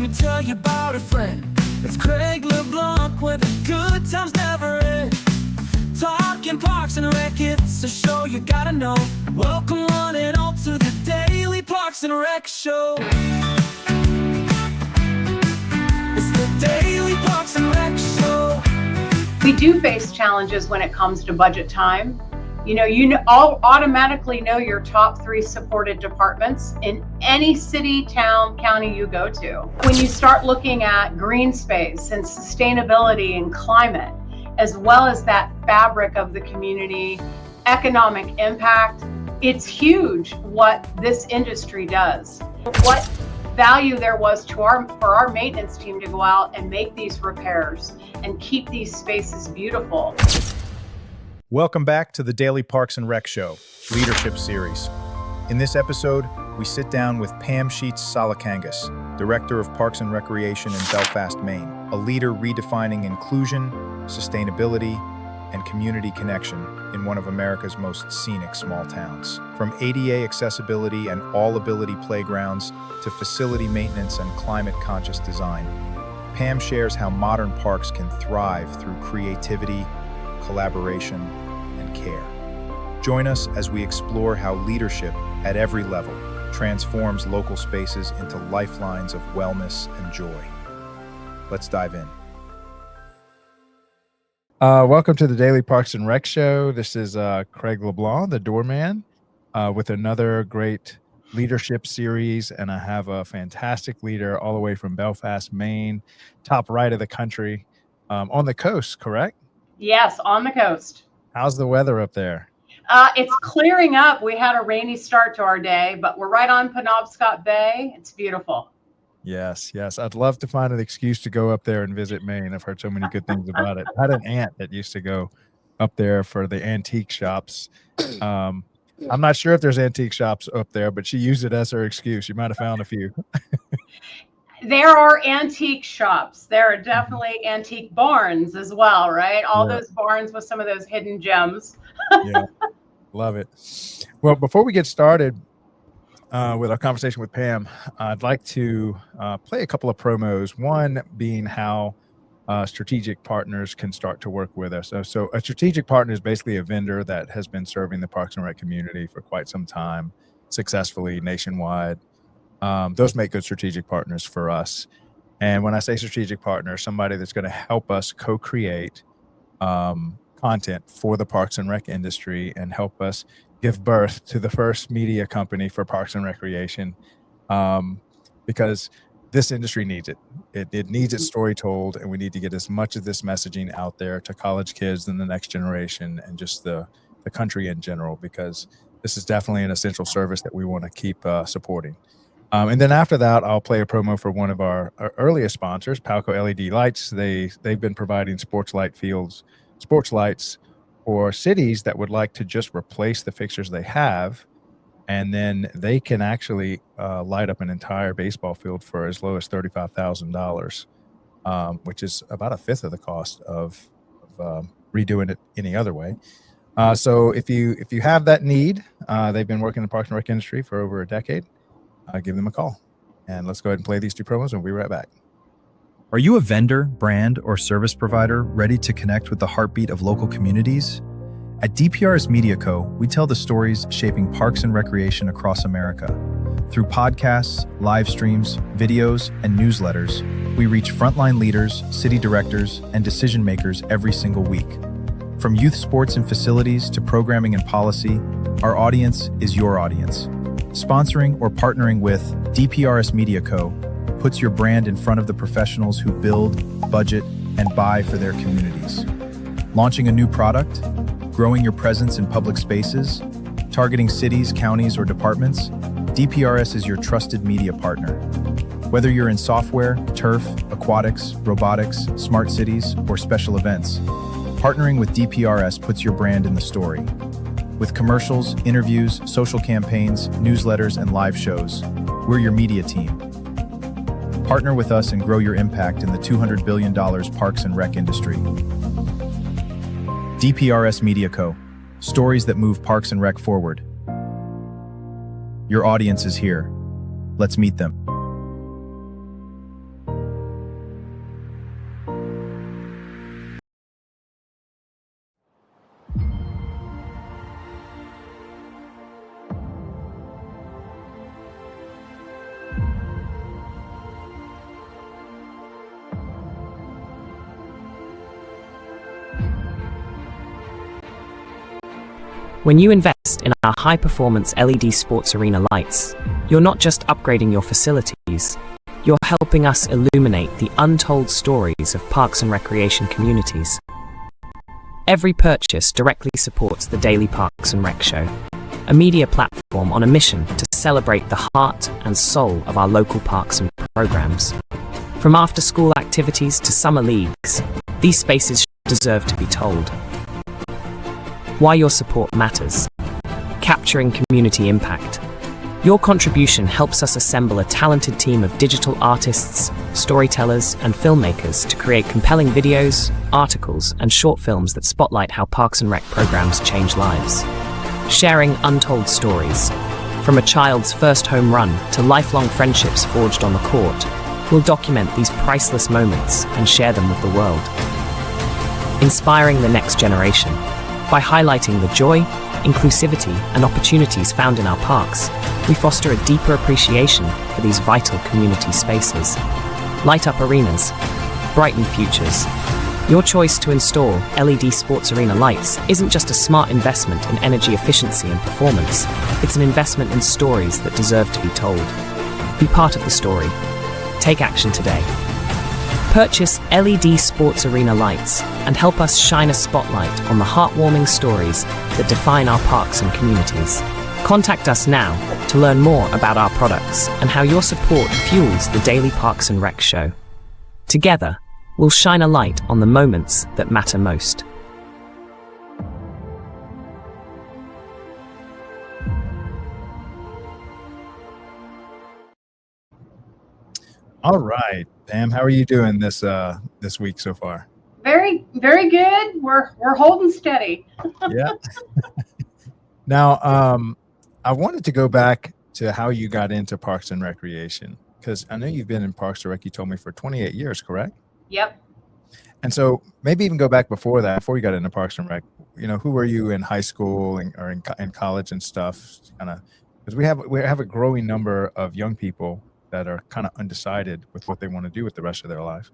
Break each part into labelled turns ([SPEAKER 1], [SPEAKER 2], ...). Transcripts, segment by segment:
[SPEAKER 1] me tell you about a friend. It's Craig LeBlanc where the good times never end. Talking Parks and Rec, it's a show you gotta know. Welcome one and all to the Daily Parks and Rec Show. It's the Daily Parks and Rec Show.
[SPEAKER 2] We do face challenges when it comes to budget time. You all automatically know your top 3 supported departments in any city, town, county you go to. When you start looking at green space and sustainability and climate, as well as that fabric of the community, economic impact, it's huge what this industry does. What value there was for our maintenance team to go out and make these repairs and keep these spaces beautiful.
[SPEAKER 3] Welcome back to the Daily Parks and Rec Show, Leadership Series. In this episode, we sit down with Pam Salokangas, Director of Parks and Recreation in Belfast, Maine, a leader redefining inclusion, sustainability, and community connection in one of America's most scenic small towns. From ADA accessibility and all-ability playgrounds to facility maintenance and climate-conscious design, Pam shares how modern parks can thrive through creativity, collaboration, and care. Join us as we explore how leadership at every level transforms local spaces into lifelines of wellness and joy. Let's dive in. Welcome to the Daily Parks and Rec Show. This is Craig LeBlanc, the doorman, with another great leadership series. And I have a fantastic leader all the way from Belfast, Maine, top right of the country, on the coast, correct?
[SPEAKER 2] Yes, on the coast.
[SPEAKER 3] How's the weather up there?
[SPEAKER 2] It's clearing up. We had a rainy start to our day, but we're right on Penobscot Bay. It's beautiful.
[SPEAKER 3] Yes. I'd love to find an excuse to go up there and visit Maine. I've heard so many good things about it. I had an aunt that used to go up there for the antique shops. I'm not sure if there's antique shops up there, but she used it as her excuse. You might have found a few.
[SPEAKER 2] There are antique shops. There are definitely antique barns as well, right? All those barns with some of those hidden gems.
[SPEAKER 3] Yeah, love it. Well, before we get started with our conversation with Pam, I'd like to play a couple of promos. One being how strategic partners can start to work with us. So a strategic partner is basically a vendor that has been serving the Parks and Rec community for quite some time, successfully nationwide. Those make good strategic partners for us. And when I say strategic partner, somebody that's going to help us co-create content for the Parks and Rec industry and help us give birth to the first media company for Parks and Recreation, because this industry needs it. It needs its story told, and we need to get as much of this messaging out there to college kids and the next generation and just the country in general, because this is definitely an essential service that we want to keep supporting. And then after that, I'll play a promo for one of our earliest sponsors, Palco LED Lights. They've been providing sports lights for cities that would like to just replace the fixtures they have, and then they can actually light up an entire baseball field for as low as $35,000, which is about a fifth of the cost of redoing it any other way. So if you have that need, they've been working in the Parks and Rec industry for over a decade. Give them a call, and let's go ahead and play these 2 promos, and we'll be right back.
[SPEAKER 4] Are you a vendor, brand, or service provider ready to connect with the heartbeat of local communities? At DPRS Media Co., we tell the stories shaping parks and recreation across America. Through podcasts, live streams, videos, and newsletters, we reach frontline leaders, city directors, and decision makers every single week. From youth sports and facilities to programming and policy, our audience is your audience. Sponsoring or partnering with DPRS Media Co. puts your brand in front of the professionals who build, budget, and buy for their communities. Launching a new product, growing your presence in public spaces, targeting cities, counties, or departments, DPRS is your trusted media partner. Whether you're in software, turf, aquatics, robotics, smart cities, or special events, partnering with DPRS puts your brand in the story. With commercials, interviews, social campaigns, newsletters, and live shows, we're your media team. Partner with us and grow your impact in the $200 billion Parks and Rec industry. DPRS Media Co. Stories that move Parks and Rec forward. Your audience is here. Let's meet them.
[SPEAKER 5] When you invest in our high-performance LED sports arena lights, you're not just upgrading your facilities, you're helping us illuminate the untold stories of parks and recreation communities. Every purchase directly supports the Daily Parks and Rec Show, a media platform on a mission to celebrate the heart and soul of our local parks and programs. From after-school activities to summer leagues, these spaces deserve to be told. Why your support matters. Capturing community impact. Your contribution helps us assemble a talented team of digital artists, storytellers, and filmmakers to create compelling videos, articles, and short films that spotlight how Parks and Rec programs change lives. Sharing untold stories. From a child's first home run to lifelong friendships forged on the court, we'll document these priceless moments and share them with the world. Inspiring the next generation. By highlighting the joy, inclusivity, and opportunities found in our parks, we foster a deeper appreciation for these vital community spaces. Light up arenas, brighten futures. Your choice to install LED sports arena lights isn't just a smart investment in energy efficiency and performance, it's an investment in stories that deserve to be told. Be part of the story. Take action today. Purchase LED sports arena lights and help us shine a spotlight on the heartwarming stories that define our parks and communities. Contact us now to learn more about our products and how your support fuels the Daily Parks and Rec Show. Together, we'll shine a light on the moments that matter most.
[SPEAKER 3] All right, Pam, how are you doing this week so far?
[SPEAKER 2] Very, very good. We're holding steady.
[SPEAKER 3] Yeah. Now, I wanted to go back to how you got into Parks and Recreation, because I know you've been in Parks and Rec, you told me, for 28 years, correct?
[SPEAKER 2] Yep.
[SPEAKER 3] And so maybe even go back before that, before you got into Parks and Rec, who were you in high school or in college and stuff? Kind of, because we have a growing number of young people that are kind of undecided with what they want to do with the rest of their life.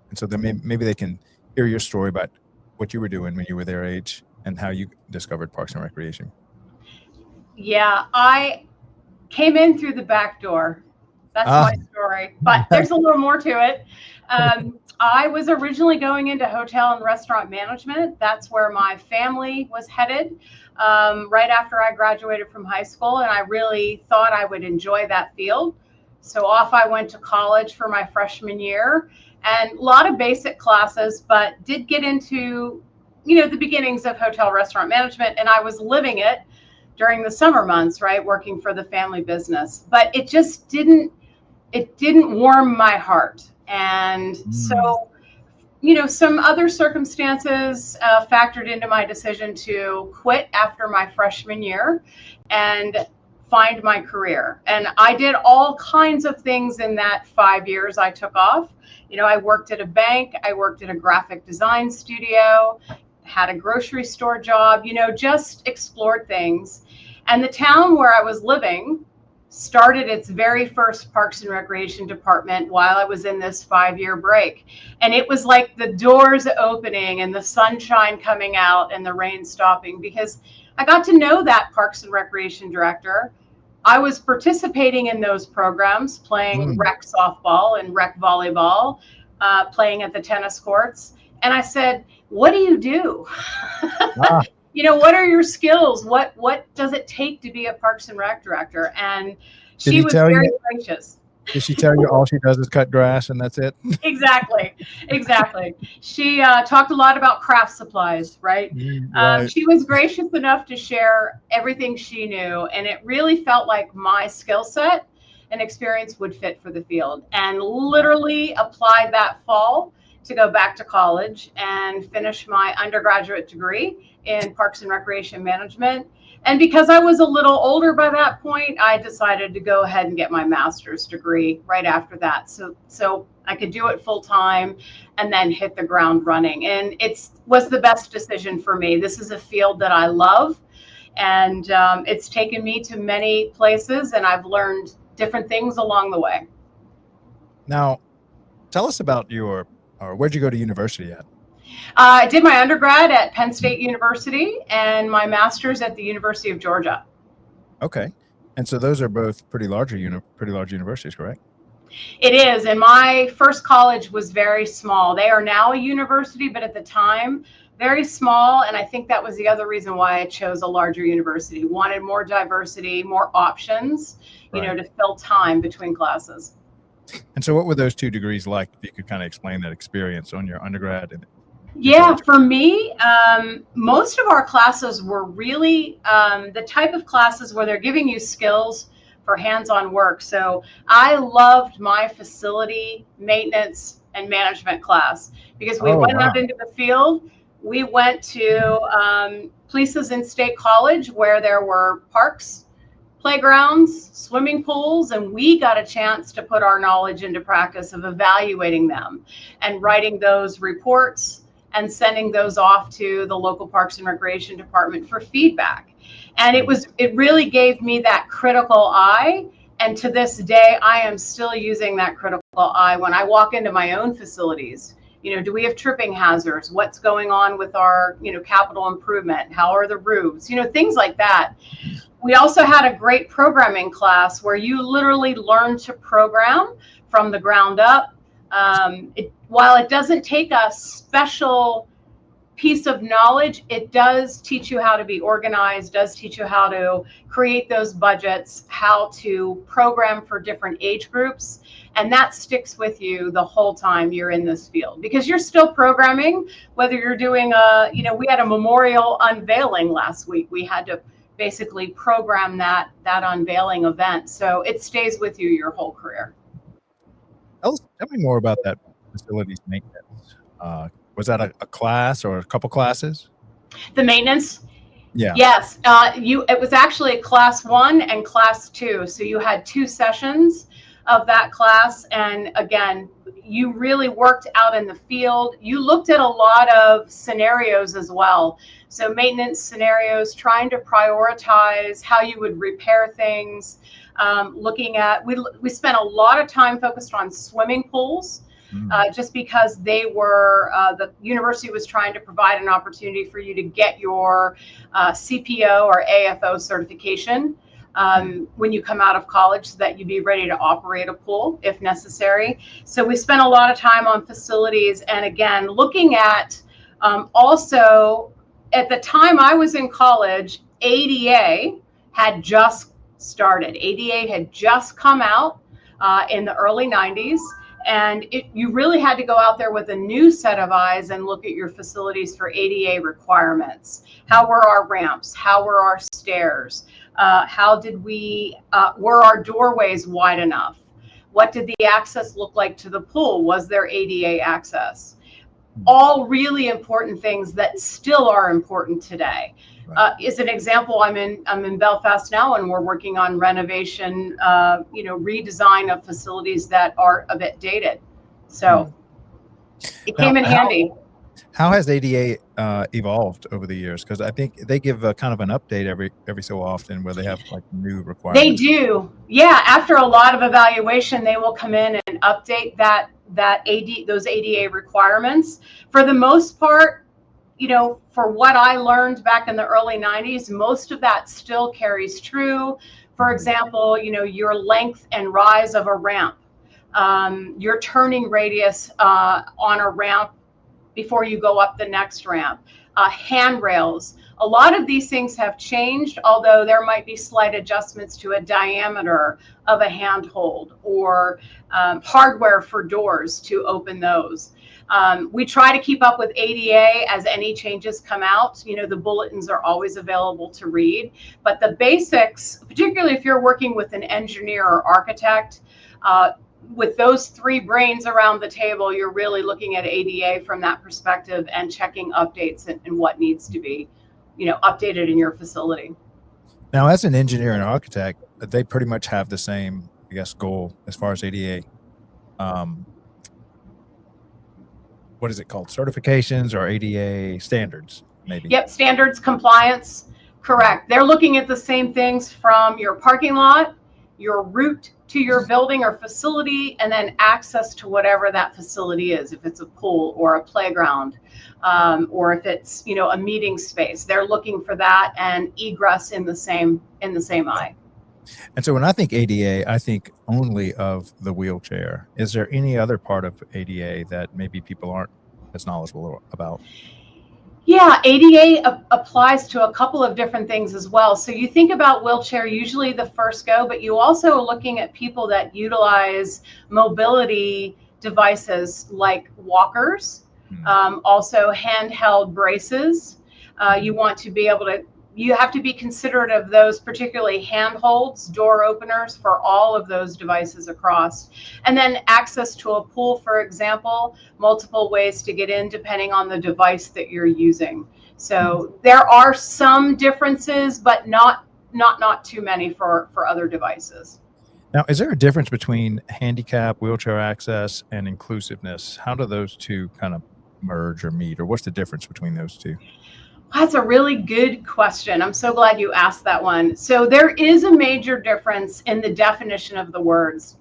[SPEAKER 3] And so then maybe they can hear your story about what you were doing when you were their age and how you discovered Parks and Recreation.
[SPEAKER 2] Yeah, I came in through the back door. That's my story, but there's a little more to it. I was originally going into hotel and restaurant management. That's where my family was headed right after I graduated from high school, and I really thought I would enjoy that field. So off I went to college for my freshman year, and a lot of basic classes, but did get into, the beginnings of hotel restaurant management, and I was living it during the summer months, right, working for the family business. But it just didn't warm my heart. And so, some other circumstances factored into my decision to quit after my freshman year and find my career. And I did all kinds of things in that 5 years I took off. I worked at a bank, I worked at a graphic design studio, had a grocery store job, just explored things. And the town where I was living started its very first Parks and Recreation department while I was in this 5-year break. And it was like the doors opening and the sunshine coming out and the rain stopping, because I got to know that Parks and Recreation director. I was participating in those programs, playing rec softball and rec volleyball, playing at the tennis courts. And I said, what do you do? What are your skills? What does it take to be a Parks and Rec director? And she was very gracious.
[SPEAKER 3] Did she tell you all she does is cut grass and that's it?
[SPEAKER 2] Exactly. She talked a lot about craft supplies, right?
[SPEAKER 3] Right.
[SPEAKER 2] She was gracious enough to share everything she knew, and it really felt like my skill set and experience would fit for the field. And literally applied that fall to go back to college and finish my undergraduate degree in Parks and Recreation Management. And because I was a little older by that point, I decided to go ahead and get my master's degree right after that. So I could do it full time and then hit the ground running. And it was the best decision for me. This is a field that I love, and it's taken me to many places, and I've learned different things along the way.
[SPEAKER 3] Now, tell us about where'd you go to university at?
[SPEAKER 2] I did my undergrad at Penn State University and my master's at the University of Georgia.
[SPEAKER 3] Okay. And so those are both pretty large universities, correct?
[SPEAKER 2] It is. And my first college was very small. They are now a university, but at the time, very small. And I think that was the other reason why I chose a larger university. Wanted more diversity, more options, you know, to fill time between classes.
[SPEAKER 3] And so what were those 2 degrees like? If you could kind of explain that experience on your undergrad.
[SPEAKER 2] Yeah, for me, most of our classes were really the type of classes where they're giving you skills for hands-on work. So I loved my facility maintenance and management class because we went out into the field. We went to places in State College where there were parks, playgrounds, swimming pools, and we got a chance to put our knowledge into practice of evaluating them and writing those reports and sending those off to the local Parks and Recreation Department for feedback. And it really gave me that critical eye. And to this day, I am still using that critical eye when I walk into my own facilities. You know, do we have tripping hazards? What's going on with our, you know, capital improvement? How are the roofs? You know, things like that. We also had a great programming class where you literally learn to program from the ground up. While it doesn't take a special piece of knowledge, it does teach you how to be organized, does teach you how to create those budgets, how to program for different age groups. And that sticks with you the whole time you're in this field because you're still programming, whether you're doing you know, we had a memorial unveiling last week. We had to basically program that unveiling event. So it stays with you your whole career.
[SPEAKER 3] Tell me more about that facilities maintenance. Was that a class or a couple classes?
[SPEAKER 2] The maintenance?
[SPEAKER 3] Yeah.
[SPEAKER 2] Yes. It was actually class 1 and class 2. So you had 2 sessions of that class. And again, you really worked out in the field. You looked at a lot of scenarios as well. So maintenance scenarios, trying to prioritize how you would repair things. Looking at, we spent a lot of time focused on swimming pools. Just because they were, the university was trying to provide an opportunity for you to get your CPO or AFO certification when you come out of college so that you'd be ready to operate a pool if necessary. So we spent a lot of time on facilities and again, looking at also at the time I was in college, ADA had just started. ADA had just come out in the early 90s. And you really had to go out there with a new set of eyes and look at your facilities for ADA requirements. How were our ramps? How were our stairs? How did were our doorways wide enough? What did the access look like to the pool? Was there ADA access? All really important things that still are important today. As an example, I'm in Belfast now, and we're working on renovation, you know, redesign of facilities that are a bit dated. So it came in handy.
[SPEAKER 3] How has ADA evolved over the years? Because I think they give kind of an update every so often where they have like new requirements.
[SPEAKER 2] They do, yeah. After a lot of evaluation, they will come in and update those ADA requirements. For the most part, you know, for what I learned back in the early 90s, most of that still carries true. For example, you know, your length and rise of a ramp, your turning radius on a ramp before you go up the next ramp, handrails. A lot of these things have changed, although there might be slight adjustments to a diameter of a handhold or hardware for doors to open those. We try to keep up with ADA as any changes come out. You know, the bulletins are always available to read, but the basics, particularly if you're working with an engineer or architect, with those 3 brains around the table, you're really looking at ADA from that perspective and checking updates and what needs to be, you know, updated in your facility.
[SPEAKER 3] Now, as an engineer and architect, they pretty much have the same, I guess, goal as far as ADA. What is it called? Certifications or ADA standards, maybe?
[SPEAKER 2] Yep, standards, compliance, correct. They're looking at the same things from your parking lot your route to your building or facility, and then access to whatever that facility is, if it's a pool or a playground, or if it's, you know, a meeting space. They're looking for that and egress in the same eye.
[SPEAKER 3] And so when I think ADA, I think only of the wheelchair. Is there any other part of ADA that maybe people aren't as knowledgeable about?
[SPEAKER 2] Yeah, ADA applies to a couple of different things as well. So you think about wheelchair, usually the first go, but you also are looking at people that utilize mobility devices like walkers, also handheld braces. You want to be able to, you have to be considerate of those, particularly handholds, door openers for all of those devices across. And then access to a pool, for example, multiple ways to get in depending on the device that you're using. So there are some differences, but not too many for other devices.
[SPEAKER 3] Now, is there a difference between handicap, wheelchair access, and inclusiveness? How do those two kind of merge or meet, or what's the difference between those two?
[SPEAKER 2] That's a really good question. I'm so glad you asked that one. So there is a major difference in the definition of the words.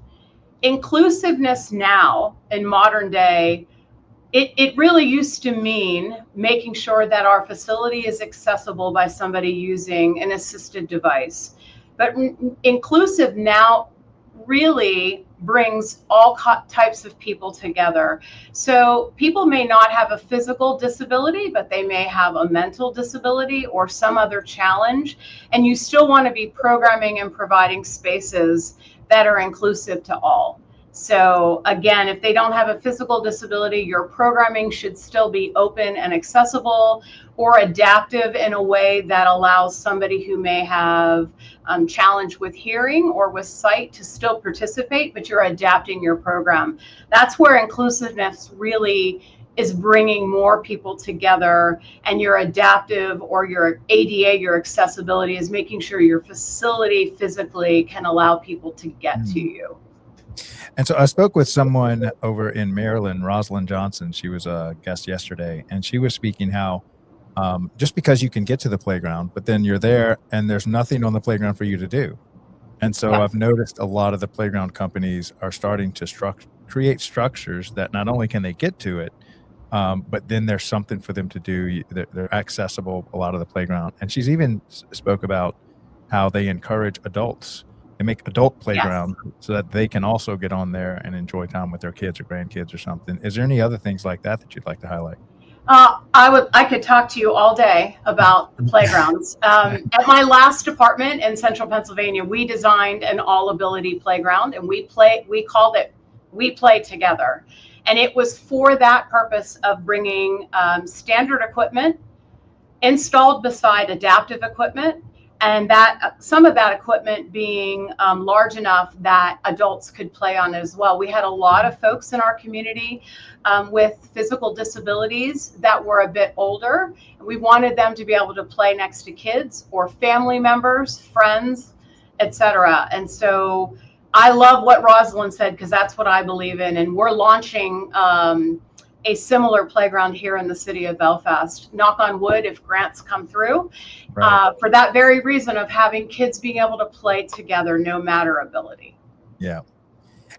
[SPEAKER 2] Inclusiveness now in modern day, it really used to mean making sure that our facility is accessible by somebody using an assisted device. But inclusive now really brings all types of people together. So people may not have a physical disability, but they may have a mental disability or some other challenge. And you still want to be programming and providing spaces that are inclusive to all. So again, if they don't have a physical disability, your programming should still be open and accessible or adaptive in a way that allows somebody who may have challenge with hearing or with sight to still participate, but you're adapting your program. That's where inclusiveness really is bringing more people together, and your adaptive or your ADA, your accessibility, is making sure your facility physically can allow people to get to you.
[SPEAKER 3] And so I spoke with someone over in Maryland, Rosalind Johnson. She was a guest yesterday, and she was speaking how just because you can get to the playground, but then you're there and there's nothing on the playground for you to do. And so I've noticed a lot of the playground companies are starting to create structures that not only can they get to it, but then there's something for them to do. They're accessible, a lot of the playground. And she's even spoke about how they encourage adults. They make adult playgrounds so that they can also get on there and enjoy time with their kids or grandkids or something. Is there any other things like that that you'd like to highlight?
[SPEAKER 2] I could talk to you all day about the playgrounds. At my last department in Central Pennsylvania, we designed an all-ability playground, and we called it We Play Together. And it was for that purpose of bringing standard equipment installed beside adaptive equipment, and that some of that equipment being large enough that adults could play on it as well. We had a lot of folks in our community with physical disabilities that were a bit older. We wanted them to be able to play next to kids or family members, friends, etc. And so I love what Rosalind said, because that's what I believe in. And we're launching a similar playground here in the city of Belfast. Knock on wood, if grants come through, for that very reason of having kids being able to play together, no matter ability.
[SPEAKER 3] Yeah.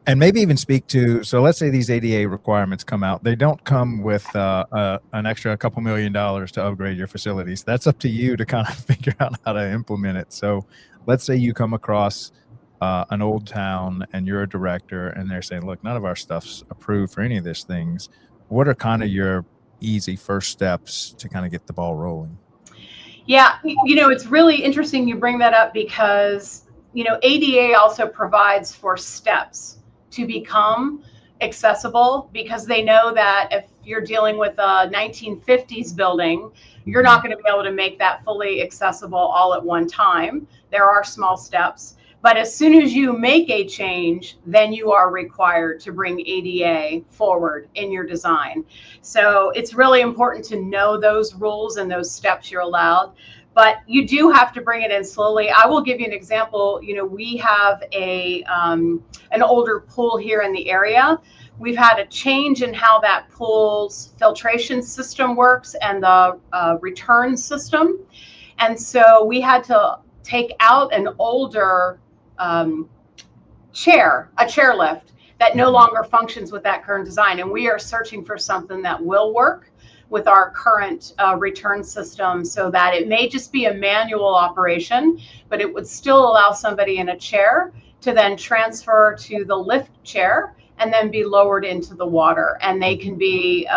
[SPEAKER 3] And maybe even speak to, so let's say these ADA requirements come out. They don't come with an extra couple $1 million to upgrade your facilities. That's up to you to kind of figure out how to implement it. So let's say you come across an old town and you're a director and they're saying, look, none of our stuff's approved for any of these things. What are kind of your easy first steps to kind of get the ball rolling?
[SPEAKER 2] Yeah, you know, it's really interesting you bring that up, because, you know, ADA also provides for steps to become accessible, because they know that if you're dealing with a 1950s building, you're not going to be able to make that fully accessible all at one time. There are small steps. But as soon as you make a change, then you are required to bring ADA forward in your design. So it's really important to know those rules and those steps you're allowed. But you do have to bring it in slowly. I will give you an example. You know, we have an older pool here in the area. We've had a change in how that pool's filtration system works and the return system. And so we had to take out an older a chairlift that no longer functions with that current design. And we are searching for something that will work with our current return system, so that it may just be a manual operation, but it would still allow somebody in a chair to then transfer to the lift chair and then be lowered into the water. And they can be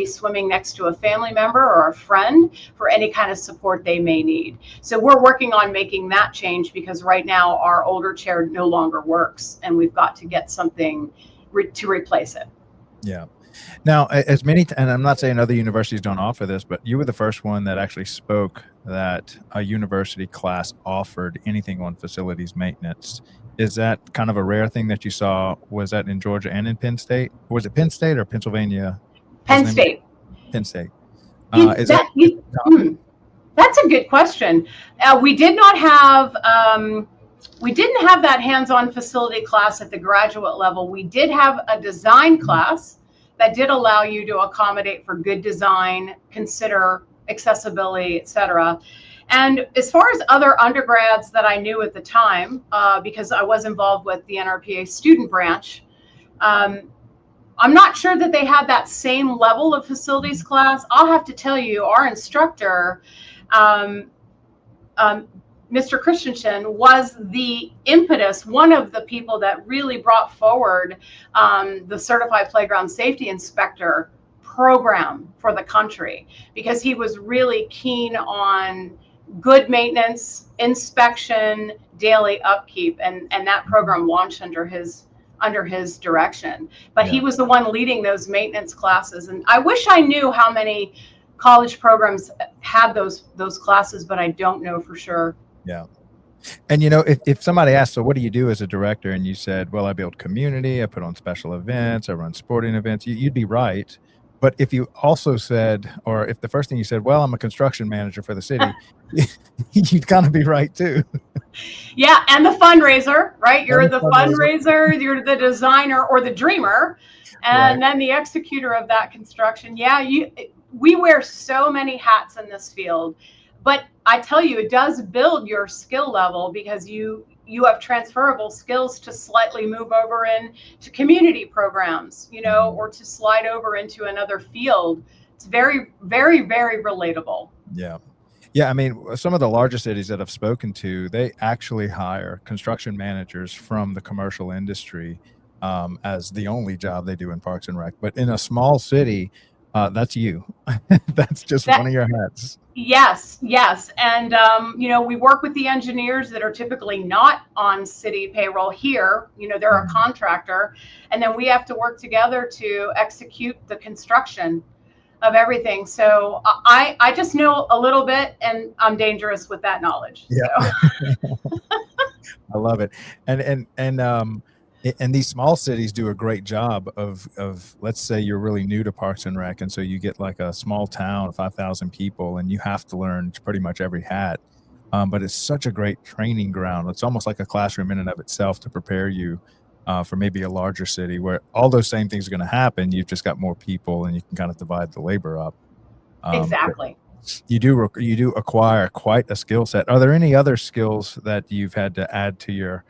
[SPEAKER 2] swimming next to a family member or a friend for any kind of support they may need. So we're working on making that change, because right now our older chair no longer works, and we've got to get something to replace it.
[SPEAKER 3] Yeah. Now, as many, and I'm not saying other universities don't offer this, but you were the first one that actually spoke that a university class offered anything on facilities maintenance. Is that kind of a rare thing that you saw? Was that in Georgia and in Penn State? Was it Penn State or Pennsylvania?
[SPEAKER 2] Penn State.
[SPEAKER 3] Penn State.
[SPEAKER 2] That's a good question. We didn't have that hands-on facility class at the graduate level. We did have a design class that did allow you to accommodate for good design, consider accessibility, etc. And as far as other undergrads that I knew at the time, because I was involved with the NRPA student branch, I'm not sure that they had that same level of facilities class. I'll have to tell you, our instructor, Mr. Christensen, was the impetus, one of the people that really brought forward the Certified Playground Safety Inspector program for the country, because he was really keen on good maintenance, inspection, daily upkeep, and that program launched under his direction. But he was the one leading those maintenance classes, and I wish I knew how many college programs had those classes, but I don't know for sure.
[SPEAKER 3] Yeah. And, you know, if somebody asked, so what do you do as a director? And you said, well, I build community, I put on special events, I run sporting events, you'd be right. But if you also said, or if the first thing you said, well, I'm a construction manager for the city, you'd kind of be right too.
[SPEAKER 2] Yeah. And the fundraiser, right? You're the fundraiser, you're the designer or the dreamer, and then the executor of that construction. Yeah. We wear so many hats in this field. But I tell you, it does build your skill level, because you have transferable skills to slightly move over into community programs, you know, or to slide over into another field. It's very, very, very relatable.
[SPEAKER 3] Yeah. Yeah. I mean, some of the larger cities that I've spoken to, they actually hire construction managers from the commercial industry as the only job they do in Parks and Rec. But in a small city, that's you. That's just one of your hats.
[SPEAKER 2] Yes. And, you know, we work with the engineers that are typically not on city payroll here. You know, they're a contractor. And then we have to work together to execute the construction of everything. So I just know a little bit, and I'm dangerous with that knowledge.
[SPEAKER 3] Yeah. So. I love it. And these small cities do a great job of, let's say you're really new to Parks and Rec, and so you get like a small town, 5,000 people, and you have to learn pretty much every hat. But it's such a great training ground. It's almost like a classroom in and of itself to prepare you for maybe a larger city where all those same things are going to happen. You've just got more people, and you can kind of divide the labor up.
[SPEAKER 2] Exactly.
[SPEAKER 3] You do acquire quite a skill set. Are there any other skills that you've had to add to your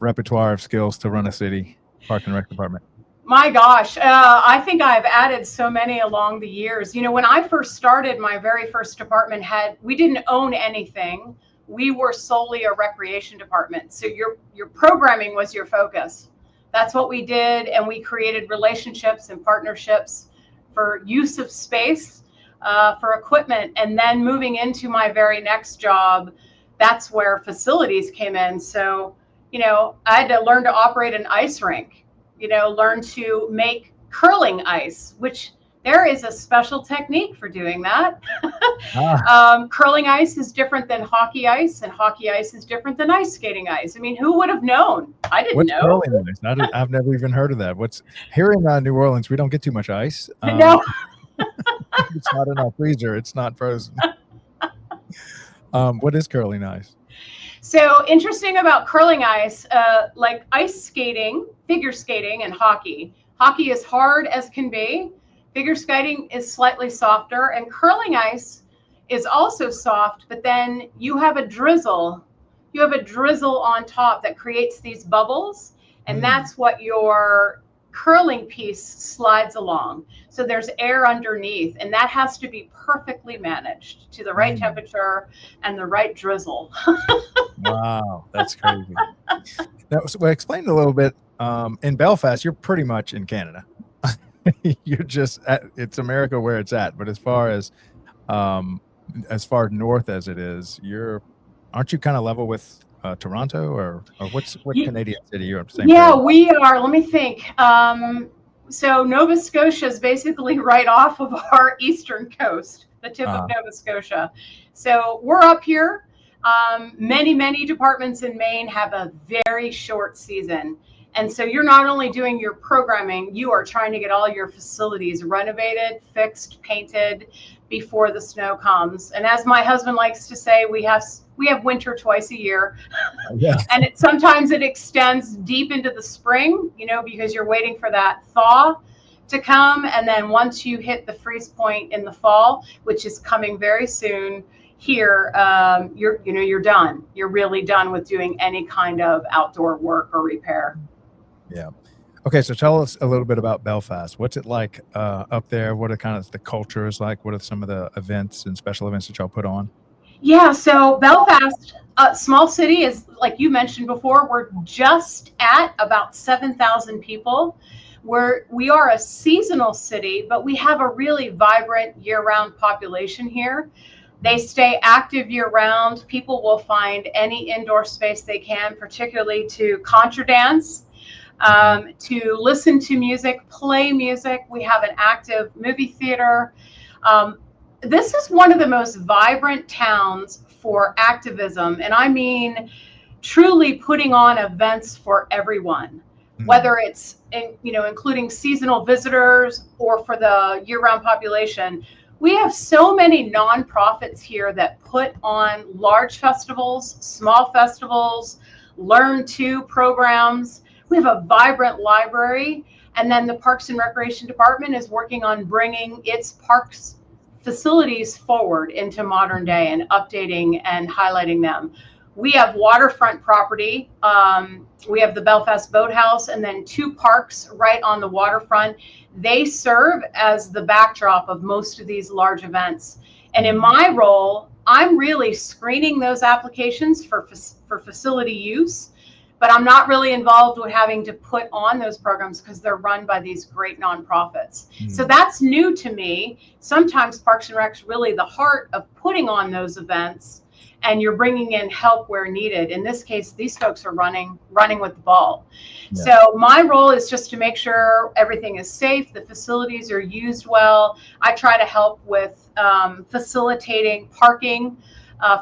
[SPEAKER 3] repertoire of skills to run a city Park and Rec department?
[SPEAKER 2] My gosh, I think I've added so many along the years. You know, when I first started, my very first department we didn't own anything. We were solely a recreation department. So your programming was your focus. That's what we did. And we created relationships and partnerships for use of space, for equipment. And then moving into my very next job, that's where facilities came in. So, you know, I had to learn to operate an ice rink, you know, learn to make curling ice, which there is a special technique for doing that. Curling ice is different than hockey ice, and hockey ice is different than ice skating ice. I mean, who would have known? I didn't know.
[SPEAKER 3] Curling ice? I've never even heard of that. Here in New Orleans, we don't get too much ice.
[SPEAKER 2] No.
[SPEAKER 3] It's not in our freezer. It's not frozen. What is curling ice?
[SPEAKER 2] So interesting about curling ice, like ice skating, figure skating, and hockey. Hockey is hard as can be. Figure skating is slightly softer, and curling ice is also soft, but then you have a drizzle. You have a drizzle on top that creates these bubbles, And that's what your curling piece slides along. So there's air underneath, and that has to be perfectly managed to the right temperature and the right drizzle.
[SPEAKER 3] Wow, that's crazy. Now, so explain a little bit. In Belfast, you're pretty much in Canada. You're just it's America where it's at. But as far north as it is, aren't you kind of level with Toronto or what Canadian city you're at?
[SPEAKER 2] Yeah, we are. Let me think. So Nova Scotia is basically right off of our eastern coast, the tip of Nova Scotia. So we're up here. Many departments in Maine have a very short season. And so you're not only doing your programming, you are trying to get all your facilities renovated, fixed, painted before the snow comes. And as my husband likes to say, we have winter twice a year. Yeah. And sometimes it extends deep into the spring, because you're waiting for that thaw to come. And then once you hit the freeze point in the fall, which is coming very soon here, you're done. You're really done with doing any kind of outdoor work or repair.
[SPEAKER 3] Yeah. Okay. So tell us a little bit about Belfast. What's it like up there? What are kind of the culture is like? What are some of the events and special events that y'all put on?
[SPEAKER 2] Yeah. So Belfast, small city, is like you mentioned before. We're just at about 7,000 people. We are a seasonal city, but we have a really vibrant year-round population here. They stay active year-round. People will find any indoor space they can, particularly to contra dance, to listen to music, play music. We have an active movie theater. This is one of the most vibrant towns for activism, and I mean truly putting on events for everyone, whether it's including seasonal visitors or for the year-round population. We have so many nonprofits here that put on large festivals, small festivals, Learn To programs. We have a vibrant library, and then the Parks and Recreation Department is working on bringing its parks facilities forward into modern day and updating and highlighting them. We have waterfront property. We have the Belfast Boathouse and then 2 parks right on the waterfront. They serve as the backdrop of most of these large events. And in my role, I'm really screening those applications for facility use, but I'm not really involved with having to put on those programs because they're run by these great nonprofits. So that's new to me. Sometimes Parks and Rec's really the heart of putting on those events, and you're bringing in help where needed. In this case, these folks are running with the ball. Yeah. So my role is just to make sure everything is safe, the facilities are used well. I try to help with facilitating parking,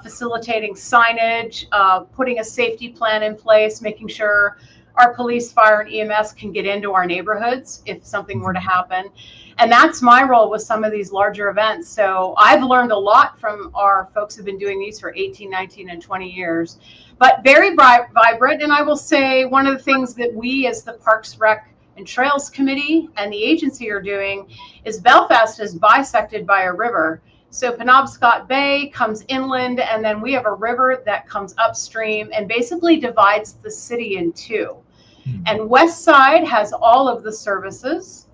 [SPEAKER 2] facilitating signage, putting a safety plan in place, making sure our police, fire, and EMS can get into our neighborhoods if something were to happen. And that's my role with some of these larger events. So I've learned a lot from our folks who've been doing these for 18, 19, and 20 years, but very vibrant. And I will say one of the things that we as the Parks, Rec, and Trails Committee and the agency are doing is Belfast is bisected by a river. So Penobscot Bay comes inland, and then we have a river that comes upstream and basically divides the city in 2. And West Side has all of the services,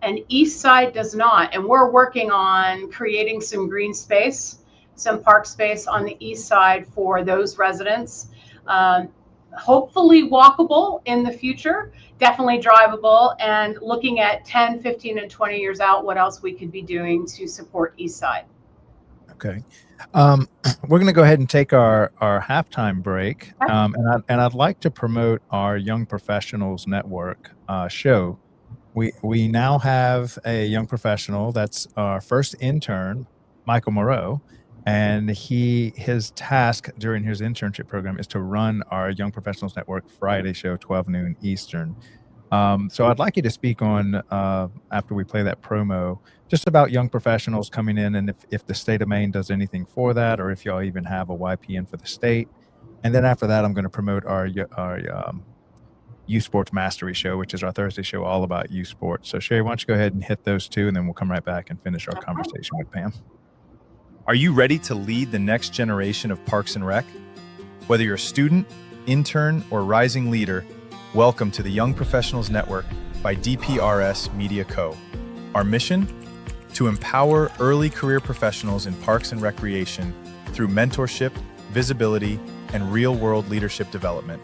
[SPEAKER 2] and East Side does not. And we're working on creating some green space, some park space on the East Side for those residents. Hopefully walkable in the future, definitely drivable, and looking at 10, 15, and 20 years out, what else we could be doing to support East Side.
[SPEAKER 3] Okay. We're going to go ahead and take our halftime break. And I'd like to promote our Young Professionals Network show. We now have a young professional that's our first intern, Michael Moreau, and his task during his internship program is to run our Young Professionals Network Friday show, 12 noon Eastern. So I'd like you to speak on, after we play that promo, just about young professionals coming in, and if the state of Maine does anything for that, or if y'all even have a YPN for the state. And then after that, I'm going to promote our youth sports mastery show, which is our Thursday show all about youth sports. So Sherry, why don't you go ahead and hit those 2, and then we'll come right back and finish our conversation with Pam.
[SPEAKER 4] Are you ready to lead the next generation of Parks and Rec? Whether you're a student, intern, or rising leader, Welcome to the Young Professionals Network by DPRS Media Co. Our mission? To empower early career professionals in parks and recreation through mentorship, visibility, and real-world leadership development.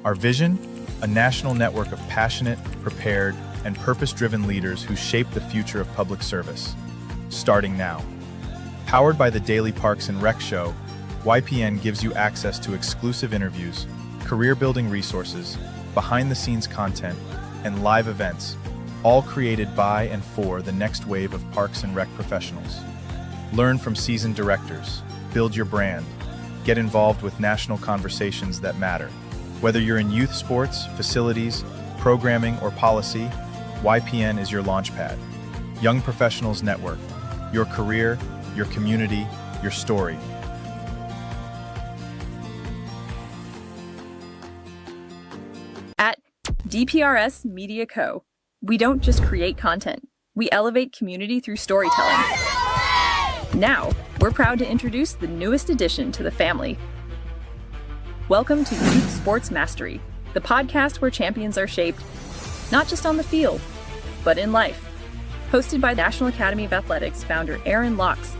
[SPEAKER 4] Our vision? A national network of passionate, prepared, and purpose-driven leaders who shape the future of public service. Starting now. Powered by the Daily Parks and Rec Show, YPN gives you access to exclusive interviews, career-building resources, behind-the-scenes content, and live events, all created by and for the next wave of parks and rec professionals. Learn from seasoned directors, build your brand, get involved with national conversations that matter. Whether you're in youth sports, facilities, programming, or policy, YPN is your launchpad. Young Professionals Network, your career, your community, your story.
[SPEAKER 6] At DPRS Media Co., we don't just create content, we elevate community through storytelling. Now, we're proud to introduce the newest addition to the family. Welcome to Youth Sports Mastery, the podcast where champions are shaped, not just on the field, but in life. Hosted by National Academy of Athletics founder Aaron Locks.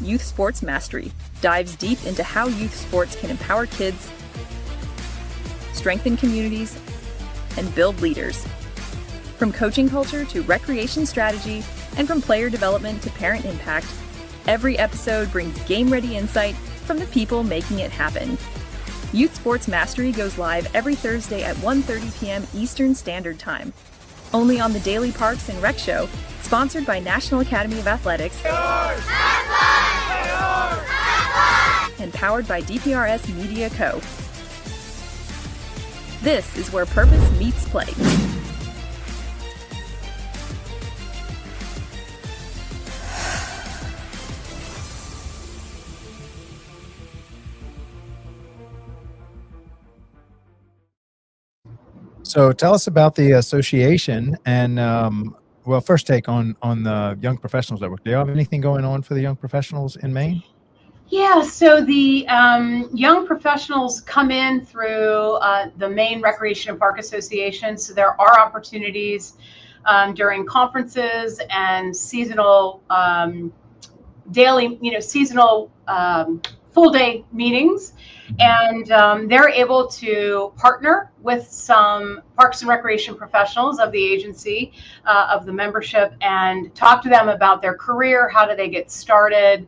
[SPEAKER 6] Youth Sports Mastery dives deep into how youth sports can empower kids, strengthen communities, and build leaders. From coaching culture to recreation strategy, and from player development to parent impact, every episode brings game-ready insight from the people making it happen. Youth Sports Mastery goes live every Thursday at 1:30 p.m. Eastern Standard Time. Only on the Daily Parks and Rec Show, sponsored by National Academy of Athletics and powered by DPRS Media Co. This is where purpose meets play.
[SPEAKER 3] So tell us about the association and, well, first take on the Young Professionals Network. Do you have anything going on for the young professionals in Maine?
[SPEAKER 2] Yeah, so the young professionals come in through the Maine Recreation and Park Association. So there are opportunities during conferences and seasonal seasonal full day meetings. And they're able to partner with some parks and recreation professionals of the agency, of the membership, and talk to them about their career. How do they get started?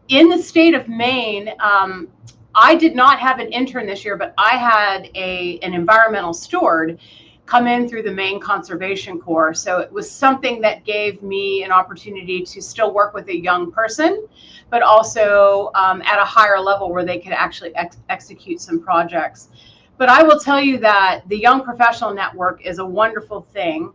[SPEAKER 2] In the state of Maine, I did not have an intern this year, but I had an environmental steward come in through the Maine Conservation Corps. So it was something that gave me an opportunity to still work with a young person, but also at a higher level where they could actually execute some projects. But I will tell you that the Young Professional Network is a wonderful thing.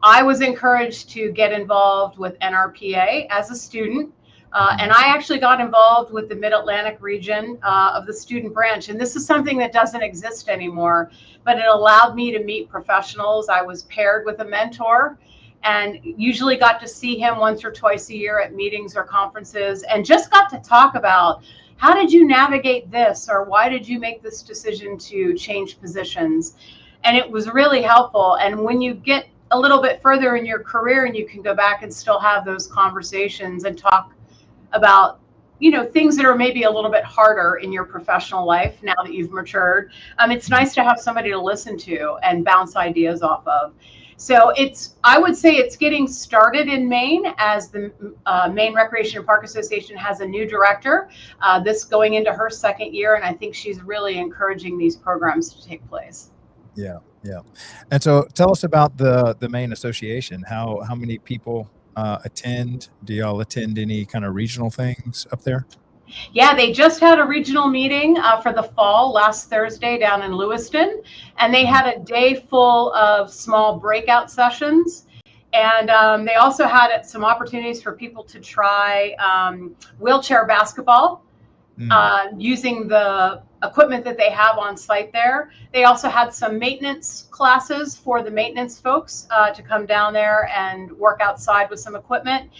[SPEAKER 2] I was encouraged to get involved with NRPA as a student. And I actually got involved with the Mid-Atlantic region of the student branch. And this is something that doesn't exist anymore, but it allowed me to meet professionals. I was paired with a mentor and usually got to see him once or twice a year at meetings or conferences, and just got to talk about, how did you navigate this? Or why did you make this decision to change positions? And it was really helpful. And when you get a little bit further in your career and you can go back and still have those conversations and talk about, things that are maybe a little bit harder in your professional life now that you've matured. It's nice to have somebody to listen to and bounce ideas off of. So I would say it's getting started in Maine, as the Maine Recreation and Park Association has a new director, this going into her second year. And I think she's really encouraging these programs to take place.
[SPEAKER 3] Yeah. And so tell us about the Maine Association. How many people attend? Do y'all attend any kind of regional things up there?
[SPEAKER 2] Yeah, they just had a regional meeting for the fall last Thursday down in Lewiston, and they had a day full of small breakout sessions. And they also had some opportunities for people to try wheelchair basketball using the equipment that they have on site there. They also had some maintenance classes for the maintenance folks to come down there and work outside with some equipment.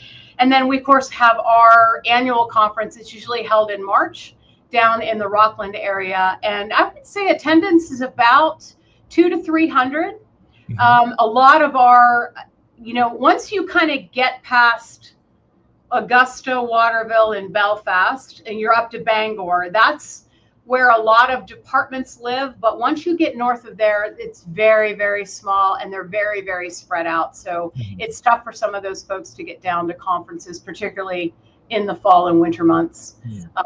[SPEAKER 2] And then we, of course, have our annual conference. It's usually held in March, down in the Rockland area. And I would say attendance is about 200 to 300. A lot of our, once you kind of get past Augusta, Waterville, and Belfast, and you're up to Bangor, that's where a lot of departments live. But once you get north of there, it's very, very small, and they're very, very spread out. So it's tough for some of those folks to get down to conferences, particularly in the fall and winter months.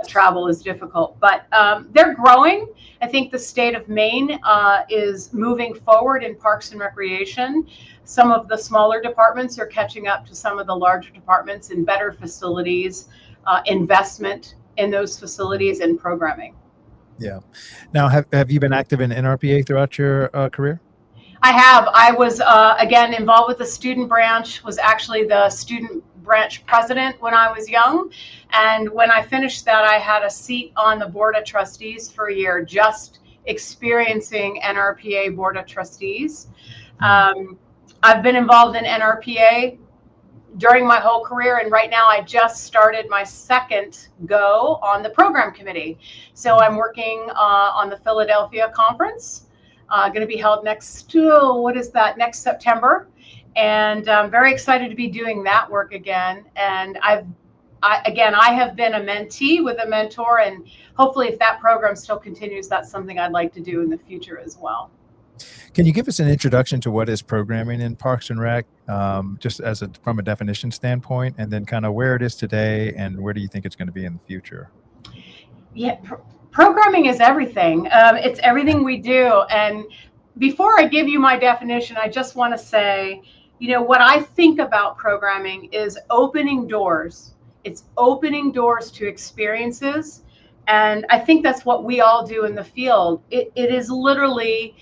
[SPEAKER 2] Travel is difficult, but they're growing. I think the state of Maine is moving forward in parks and recreation. Some of the smaller departments are catching up to some of the larger departments in better facilities, investment in those facilities, and programming.
[SPEAKER 3] Yeah. Now, have you been active in NRPA throughout your career?
[SPEAKER 2] I have. I was, again, involved with the student branch, was actually the student branch president when I was young. And when I finished that, I had a seat on the board of trustees for a year, just experiencing NRPA board of trustees. I've been involved in NRPA during my whole career, and right now I just started my second go on the program committee. So I'm working on the Philadelphia conference, going to be held next September, and I'm very excited to be doing that work again. And I have been a mentee with a mentor, and hopefully if that program still continues, that's something I'd like to do in the future as well.
[SPEAKER 3] Can you give us an introduction to what is programming in Parks and Rec, just from a definition standpoint, and then kind of where it is today and where do you think it's going to be in the future?
[SPEAKER 2] Yeah, programming is everything. It's everything we do. And before I give you my definition, I just want to say, what I think about programming is opening doors. It's opening doors to experiences. And I think that's what we all do in the field. It is literally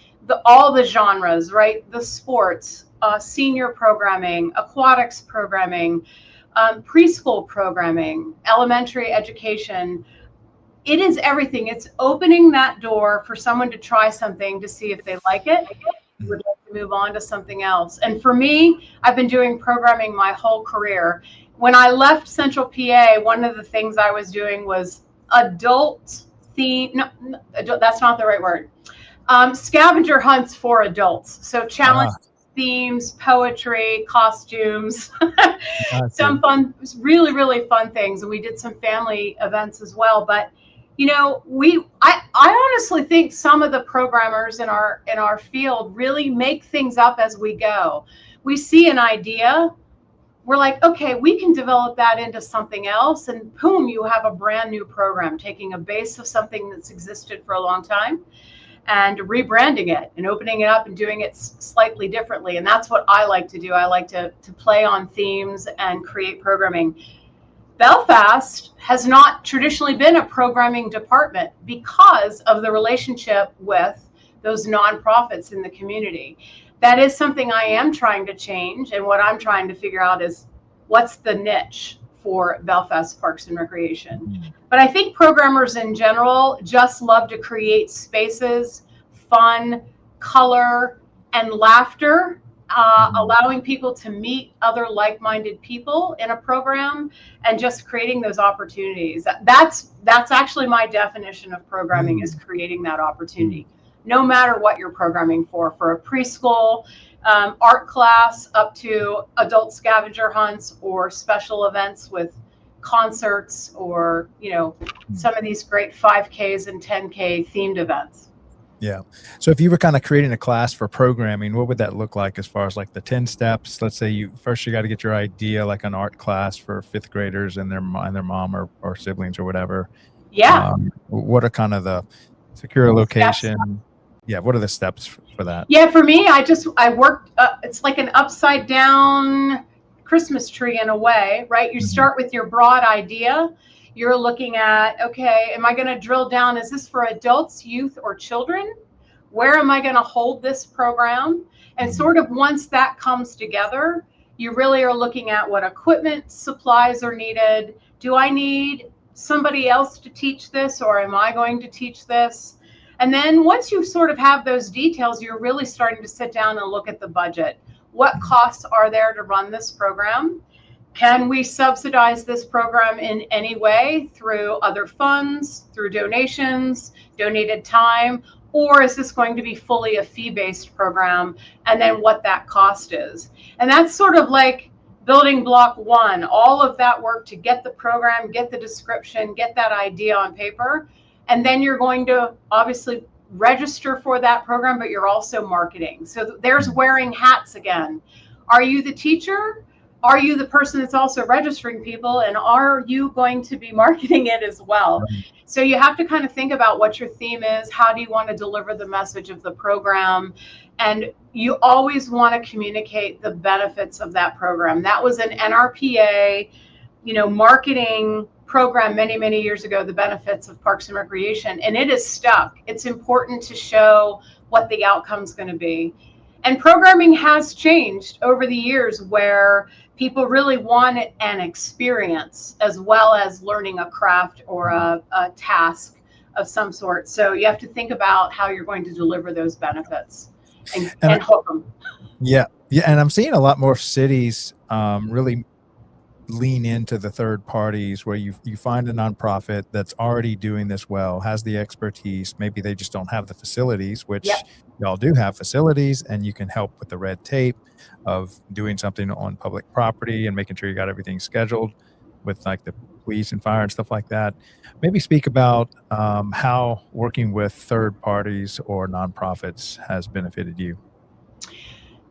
[SPEAKER 2] all the genres, right? The sports, senior programming, aquatics programming, preschool programming, elementary education. It is everything. It's opening that door for someone to try something to see if they like it, would like to move on to something else. And for me, I've been doing programming my whole career. When I left Central PA, one of the things I was doing was adult theme. No, that's not the right word. Scavenger hunts for adults. So challenge themes, poetry, costumes, some fun, really, really fun things. And we did some family events as well. But, I honestly think some of the programmers in our field really make things up as we go. We see an idea. We're like, okay, we can develop that into something else. And boom, you have a brand new program, taking a base of something that's existed for a long time and rebranding it and opening it up and doing it slightly differently. And that's what I like to do. I like to play on themes and create programming. Belfast has not traditionally been a programming department because of the relationship with those nonprofits in the community. That is something I am trying to change. And what I'm trying to figure out is what's the niche for Belfast Parks and Recreation. But I think programmers in general just love to create spaces, fun, color, and laughter, allowing people to meet other like-minded people in a program and just creating those opportunities. That's actually my definition of programming, is creating that opportunity. No matter what you're programming for a preschool, art class, up to adult scavenger hunts or special events with concerts or, some of these great 5Ks and 10K themed events.
[SPEAKER 3] Yeah. So if you were kind of creating a class for programming, what would that look like as far as like the 10 steps? Let's say you got to get your idea, like an art class for fifth graders and their mom or siblings or whatever.
[SPEAKER 2] Yeah.
[SPEAKER 3] What are kind of the secure location? Steps. Yeah. What are the steps for that?
[SPEAKER 2] Yeah. For me, I worked, it's like an upside down Christmas tree in a way, right? You start with your broad idea. You're looking at, okay, am I going to drill down? Is this for adults, youth, or children? Where am I going to hold this program? And sort of once that comes together, you really are looking at what equipment, supplies are needed. Do I need somebody else to teach this, or am I going to teach this? And then once you sort of have those details, you're really starting to sit down and look at the budget. What costs are there to run this program? Can we subsidize this program in any way through other funds, through donations, donated time, or is this going to be fully a fee-based program, and then what that cost is? And that's sort of like building block one, all of that work to get the program, get the description, get that idea on paper, and then you're going to obviously register for that program, but you're also marketing. So there's wearing hats again. Are you the teacher? Are you the person that's also registering people? And are you going to be marketing it as well? So you have to kind of think about what your theme is. How do you want to deliver the message of the program? And you always want to communicate the benefits of that program. That was an NRPA, marketing program many, many years ago, the benefits of Parks and Recreation, and it is stuck. It's important to show what the outcome is going to be. And programming has changed over the years where people really want an experience as well as learning a craft or a task of some sort. So you have to think about how you're going to deliver those benefits and hook them.
[SPEAKER 3] Yeah. And I'm seeing a lot more cities really lean into the third parties where you find a nonprofit that's already doing this well, has the expertise. Maybe they just don't have the facilities, which y'all do have facilities, and you can help with the red tape of doing something on public property and making sure you got everything scheduled with like the police and fire and stuff like that. Maybe speak about how working with third parties or nonprofits has benefited you.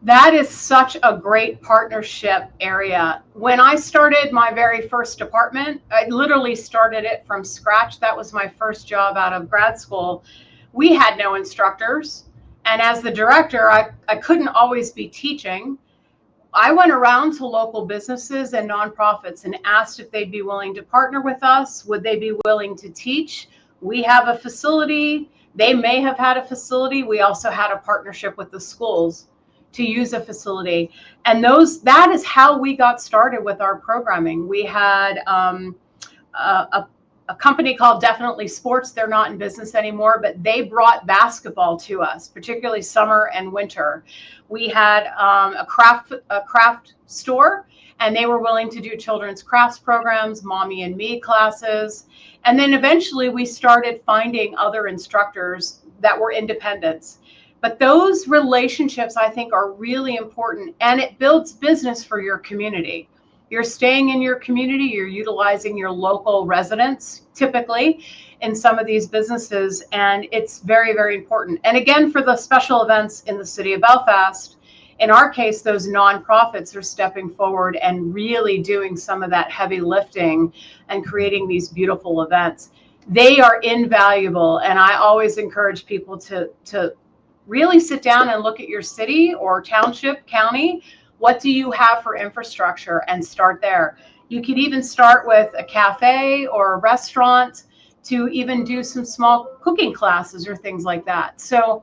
[SPEAKER 2] That is such a great partnership area. When I started my very first department, I literally started it from scratch. That was my first job out of grad school. We had no instructors. And as the director, I couldn't always be teaching. I went around to local businesses and nonprofits and asked if they'd be willing to partner with us. Would they be willing to teach? We have a facility. They may have had a facility. We also had a partnership with the schools to use a facility. And that is how we got started with our programming. We had a company called Definitely Sports. They're not in business anymore, but they brought basketball to us, particularly summer and winter. We had a craft store, and they were willing to do children's crafts programs, mommy and me classes. And then eventually we started finding other instructors that were independents. But those relationships, I think, are really important, and it builds business for your community. You're staying in your community, you're utilizing your local residents, typically, in some of these businesses, and it's very, very important. And again, for the special events in the city of Belfast, in our case, those nonprofits are stepping forward and really doing some of that heavy lifting and creating these beautiful events. They are invaluable, and I always encourage people to really sit down and look at your city or township, county. What do you have for infrastructure, and start there. You could even start with a cafe or a restaurant to even do some small cooking classes or things like that. So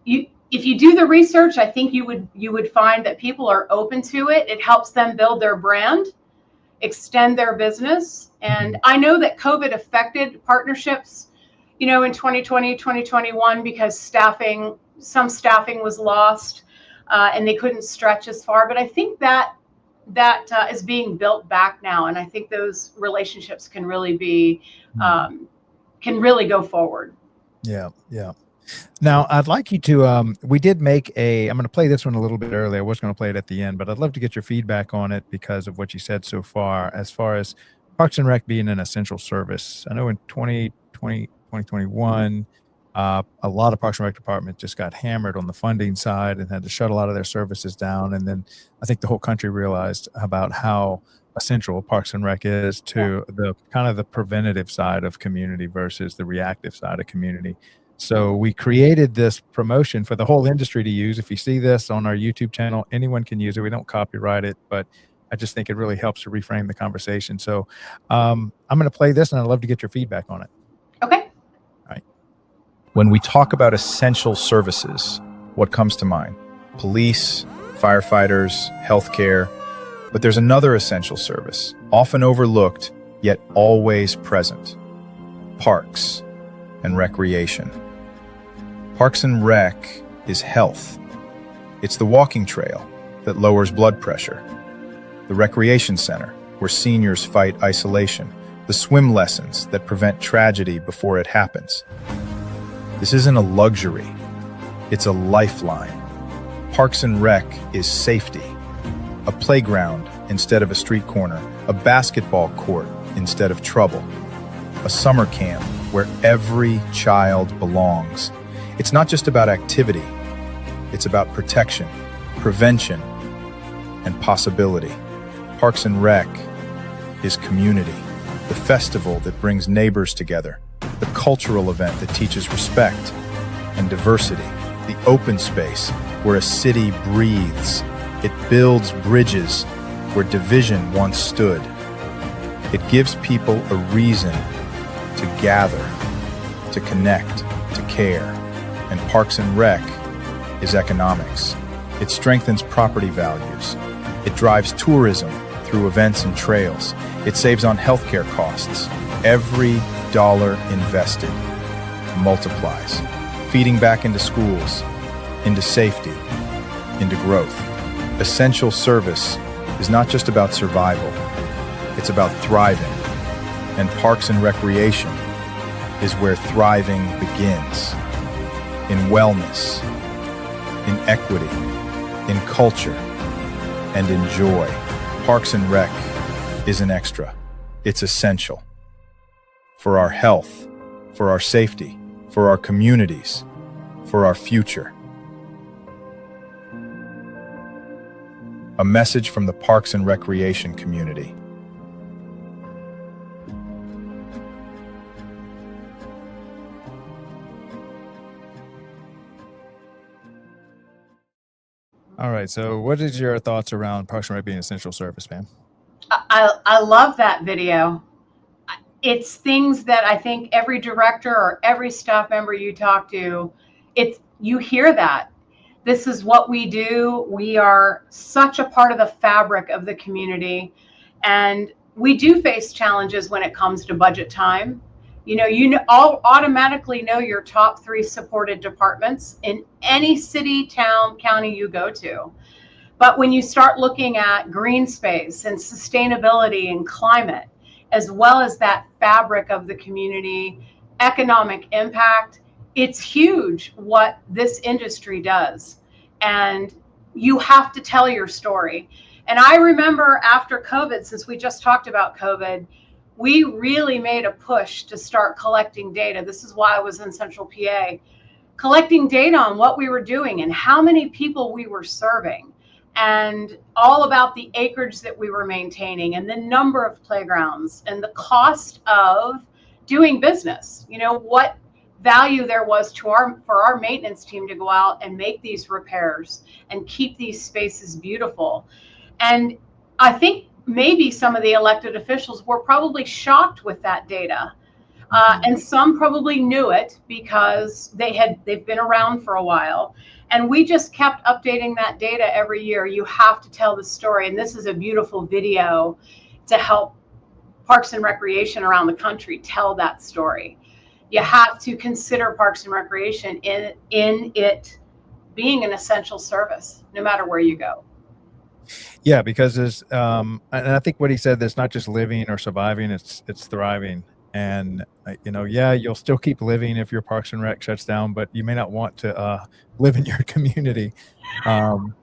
[SPEAKER 2] if you do the research, I think you would find that people are open to it. It helps them build their brand, extend their business. And I know that COVID affected partnerships, in 2020, 2021, because some staffing was lost and they couldn't stretch as far. But I think that is being built back now. And I think those relationships can really go forward.
[SPEAKER 3] Yeah. Yeah. Now I'd like you to, we did make I'm going to play this one a little bit early. I was going to play it at the end, but I'd love to get your feedback on it because of what you said so far, as far as Parks and Rec being an essential service. I know in 2021, a lot of Parks and Rec departments just got hammered on the funding side and had to shut a lot of their services down. And then I think the whole country realized about how essential Parks and Rec is to the kind of the preventative side of community versus the reactive side of community. So we created this promotion for the whole industry to use. If you see this on our YouTube channel, anyone can use it. We don't copyright it, but I just think it really helps to reframe the conversation. So I'm going to play this, and I'd love to get your feedback on it.
[SPEAKER 2] Okay.
[SPEAKER 3] All right.
[SPEAKER 4] When we talk about essential services, what comes to mind? Police, firefighters, healthcare. But there's another essential service, often overlooked, yet always present: parks and recreation. Parks and Rec is health. It's the walking trail that lowers blood pressure. the recreation center, where seniors fight isolation, the swim lessons that prevent tragedy before it happens. This isn't a luxury, it's a lifeline. Parks and Rec is safety. A playground instead of a street corner, a basketball court instead of trouble, a summer camp where every child belongs. It's not just about activity, it's about protection, prevention, and possibility. Parks and Rec is community, the festival that brings neighbors together, the cultural event that teaches respect and diversity, the open space where a city breathes. It builds bridges where division once stood. It gives people a reason to gather, to connect, to care. And Parks and Rec is economics. It strengthens property values. It drives tourism through events and trails. It saves on healthcare costs. Every dollar invested multiplies, feeding back into schools, into safety, into growth. Essential service is not just about survival, it's about thriving. And Parks and Recreation is where thriving begins. In wellness, in equity, in culture, and in joy. Parks and Rec isn't extra, it's essential. For our health, for our safety, for our communities, for our future. A message from the Parks and Recreation community.
[SPEAKER 3] All right. So, what is your thoughts around Parks and Rec being essential service, Pam?
[SPEAKER 2] I love that video. It's things that I think every director or every staff member you talk to, you hear that. This is what we do. We are such a part of the fabric of the community, and we do face challenges when it comes to budget time. You all automatically know your top 3 supported departments in any city, town, county you go to. But when you start looking at green space and sustainability and climate, as well as that fabric of the community, economic impact, it's huge what this industry does. And you have to tell your story. And I remember after COVID, since we just talked about COVID, we really made a push to start collecting data. This is why I was in Central PA, collecting data on what we were doing and how many people we were serving, and all about the acreage that we were maintaining and the number of playgrounds and the cost of doing business. What value there was for our maintenance team to go out and make these repairs and keep these spaces beautiful. And I think maybe some of the elected officials were probably shocked with that data. And some probably knew it because they've been around for a while. And we just kept updating that data every year. You have to tell the story. And this is a beautiful video to help Parks and Recreation around the country tell that story. You have to consider Parks and Recreation in it being an essential service, no matter where you go.
[SPEAKER 3] Yeah, because there's, and I think what he said, there's not just living or surviving, it's thriving. And, yeah, you'll still keep living if your Parks and Rec shuts down, but you may not want to live in your community. And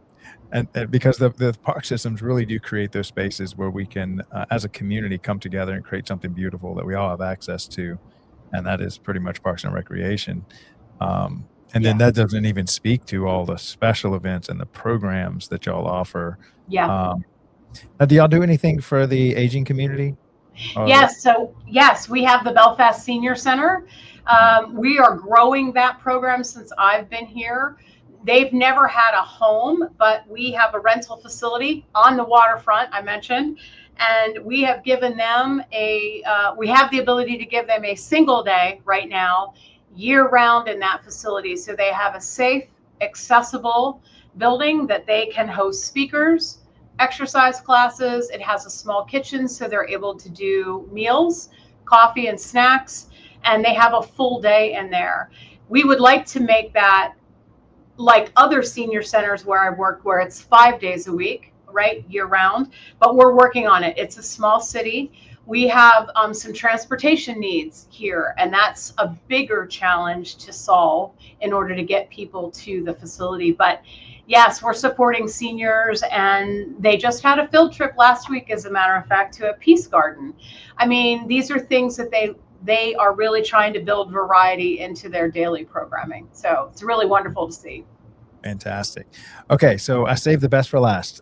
[SPEAKER 3] because the park systems really do create those spaces where we can, as a community, come together and create something beautiful that we all have access to. And that is pretty much Parks and Recreation. And then that doesn't even speak to all the special events and the programs that y'all offer.
[SPEAKER 2] Yeah.
[SPEAKER 3] Now, do y'all do anything for the aging community?
[SPEAKER 2] Yes. So yes, we have the Belfast Senior Center. We are growing that program since I've been here. They've never had a home, but we have a rental facility on the waterfront, I mentioned, and we have given them we have the ability to give them a single day right now, year round in that facility. So they have a safe, accessible building that they can host speakers, exercise classes. It has a small kitchen, so they're able to do meals, coffee and snacks, and they have a full day in there. We would like to make that like other senior centers where I've worked, where it's 5 days a week right, year round, but we're working on it. It's a small city. We have some transportation needs here, and that's a bigger challenge to solve in order to get people to the facility. But yes, we're supporting seniors, and they just had a field trip last week, as a matter of fact, to a peace garden. I mean, these are things that they are really trying to build variety into their daily programming. So it's really wonderful to see.
[SPEAKER 3] Fantastic. Okay, so I saved the best for last.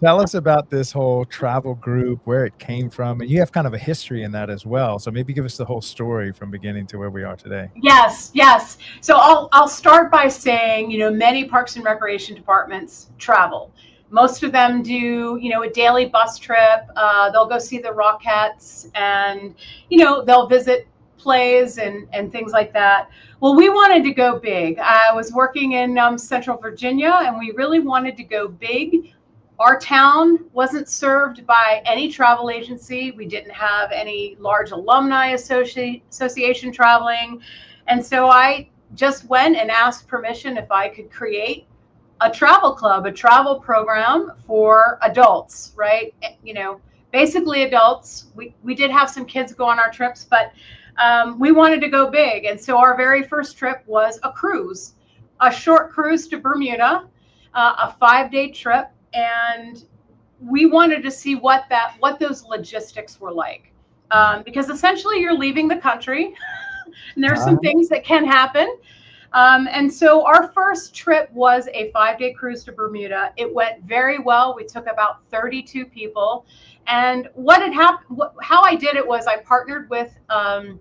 [SPEAKER 3] Tell us about this whole travel group, where it came from, and you have kind of a history in that as well. So maybe give us the whole story from beginning to where we are today.
[SPEAKER 2] Yes, yes. So I'll start by saying, many parks and recreation departments travel. Most of them do, a daily bus trip. They'll go see the Rockettes, and, they'll visit plays and things like that. Well, we wanted to go big. I was working in Central Virginia, and we really wanted to go big. Our town wasn't served by any travel agency. We didn't have any large alumni association traveling. And so I just went and asked permission if I could create a travel club, a travel program for adults, right? Basically adults. We did have some kids go on our trips, but we wanted to go big. And so our very first trip was a cruise, a short cruise to Bermuda, a 5-day trip. And we wanted to see what those logistics were like, because essentially you're leaving the country, and there's some things that can happen. And so our first trip was a 5-day cruise to Bermuda. It went very well. We took about 32 people, and what had happened, how I did it was I partnered with a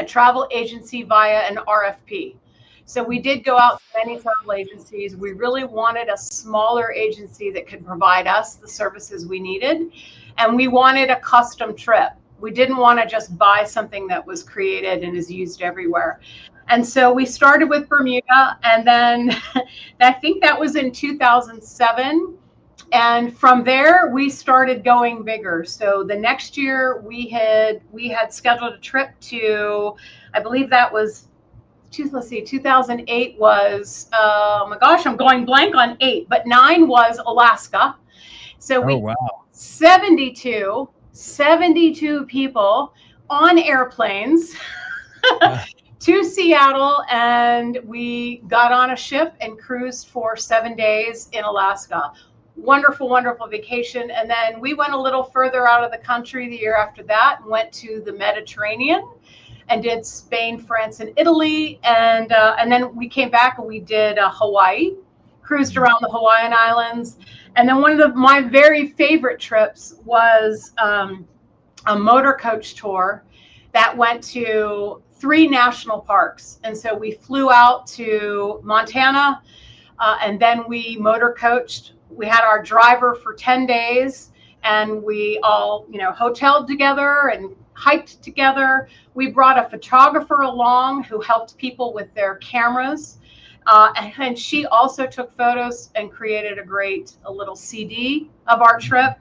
[SPEAKER 2] travel agency via an RFP. So we did go out to many travel agencies. We really wanted a smaller agency that could provide us the services we needed. And we wanted a custom trip. We didn't want to just buy something that was created and is used everywhere. And so we started with Bermuda, and then I think that was in 2007. And from there, we started going bigger. So the next year we had scheduled a trip to, I believe that was 2008 was, oh my gosh, I'm going blank on 8, but 9 was Alaska. So we, 72 people on airplanes to Seattle, and we got on a ship and cruised for 7 days in Alaska. Wonderful, wonderful vacation. And then we went a little further out of the country the year after that and went to the Mediterranean and did Spain, France, and Italy. And then we came back and we did Hawaii, cruised around the Hawaiian Islands. And then one of my very favorite trips was a motor coach tour that went to 3 national parks. And so we flew out to Montana, and then we motor coached. We had our driver for 10 days, and we all, hoteled together and hiked together. We brought a photographer along who helped people with their cameras. And she also took photos and created a little CD of our trip.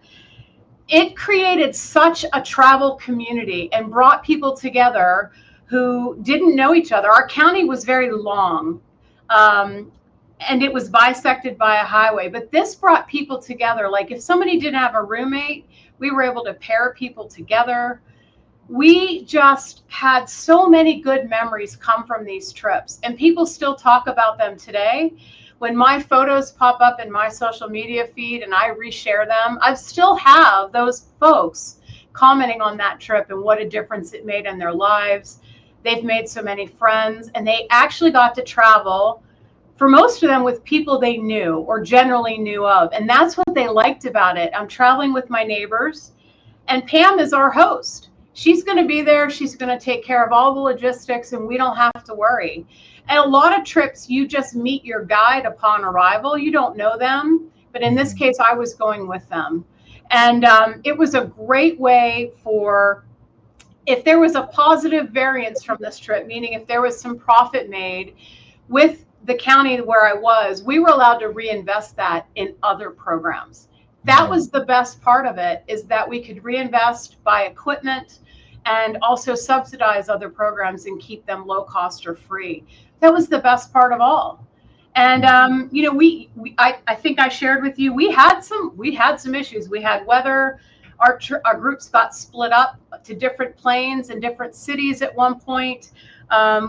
[SPEAKER 2] It created such a travel community and brought people together who didn't know each other. Our county was very long, and it was bisected by a highway, but this brought people together. Like if somebody didn't have a roommate, we were able to pair people together. We just had so many good memories come from these trips, and people still talk about them today. When my photos pop up in my social media feed and I reshare them, I still have those folks commenting on that trip and what a difference it made in their lives. They've made so many friends, and they actually got to travel, for most of them, with people they knew or generally knew of. And that's what they liked about it. I'm traveling with my neighbors, and Pam is our host. She's going to be there. She's going to take care of all the logistics, and we don't have to worry. And a lot of trips, you just meet your guide upon arrival. You don't know them. But in this case, I was going with them. And it was a great way for, if there was a positive variance from this trip, meaning if there was some profit made with the county where I was, we were allowed to reinvest that in other programs. That was the best part of it, is that we could reinvest, buy equipment, and also subsidize other programs and keep them low cost or free. That was the best part of all. And I think I shared with you, we had some issues. We had weather. Our groups got split up to different planes and different cities at one point.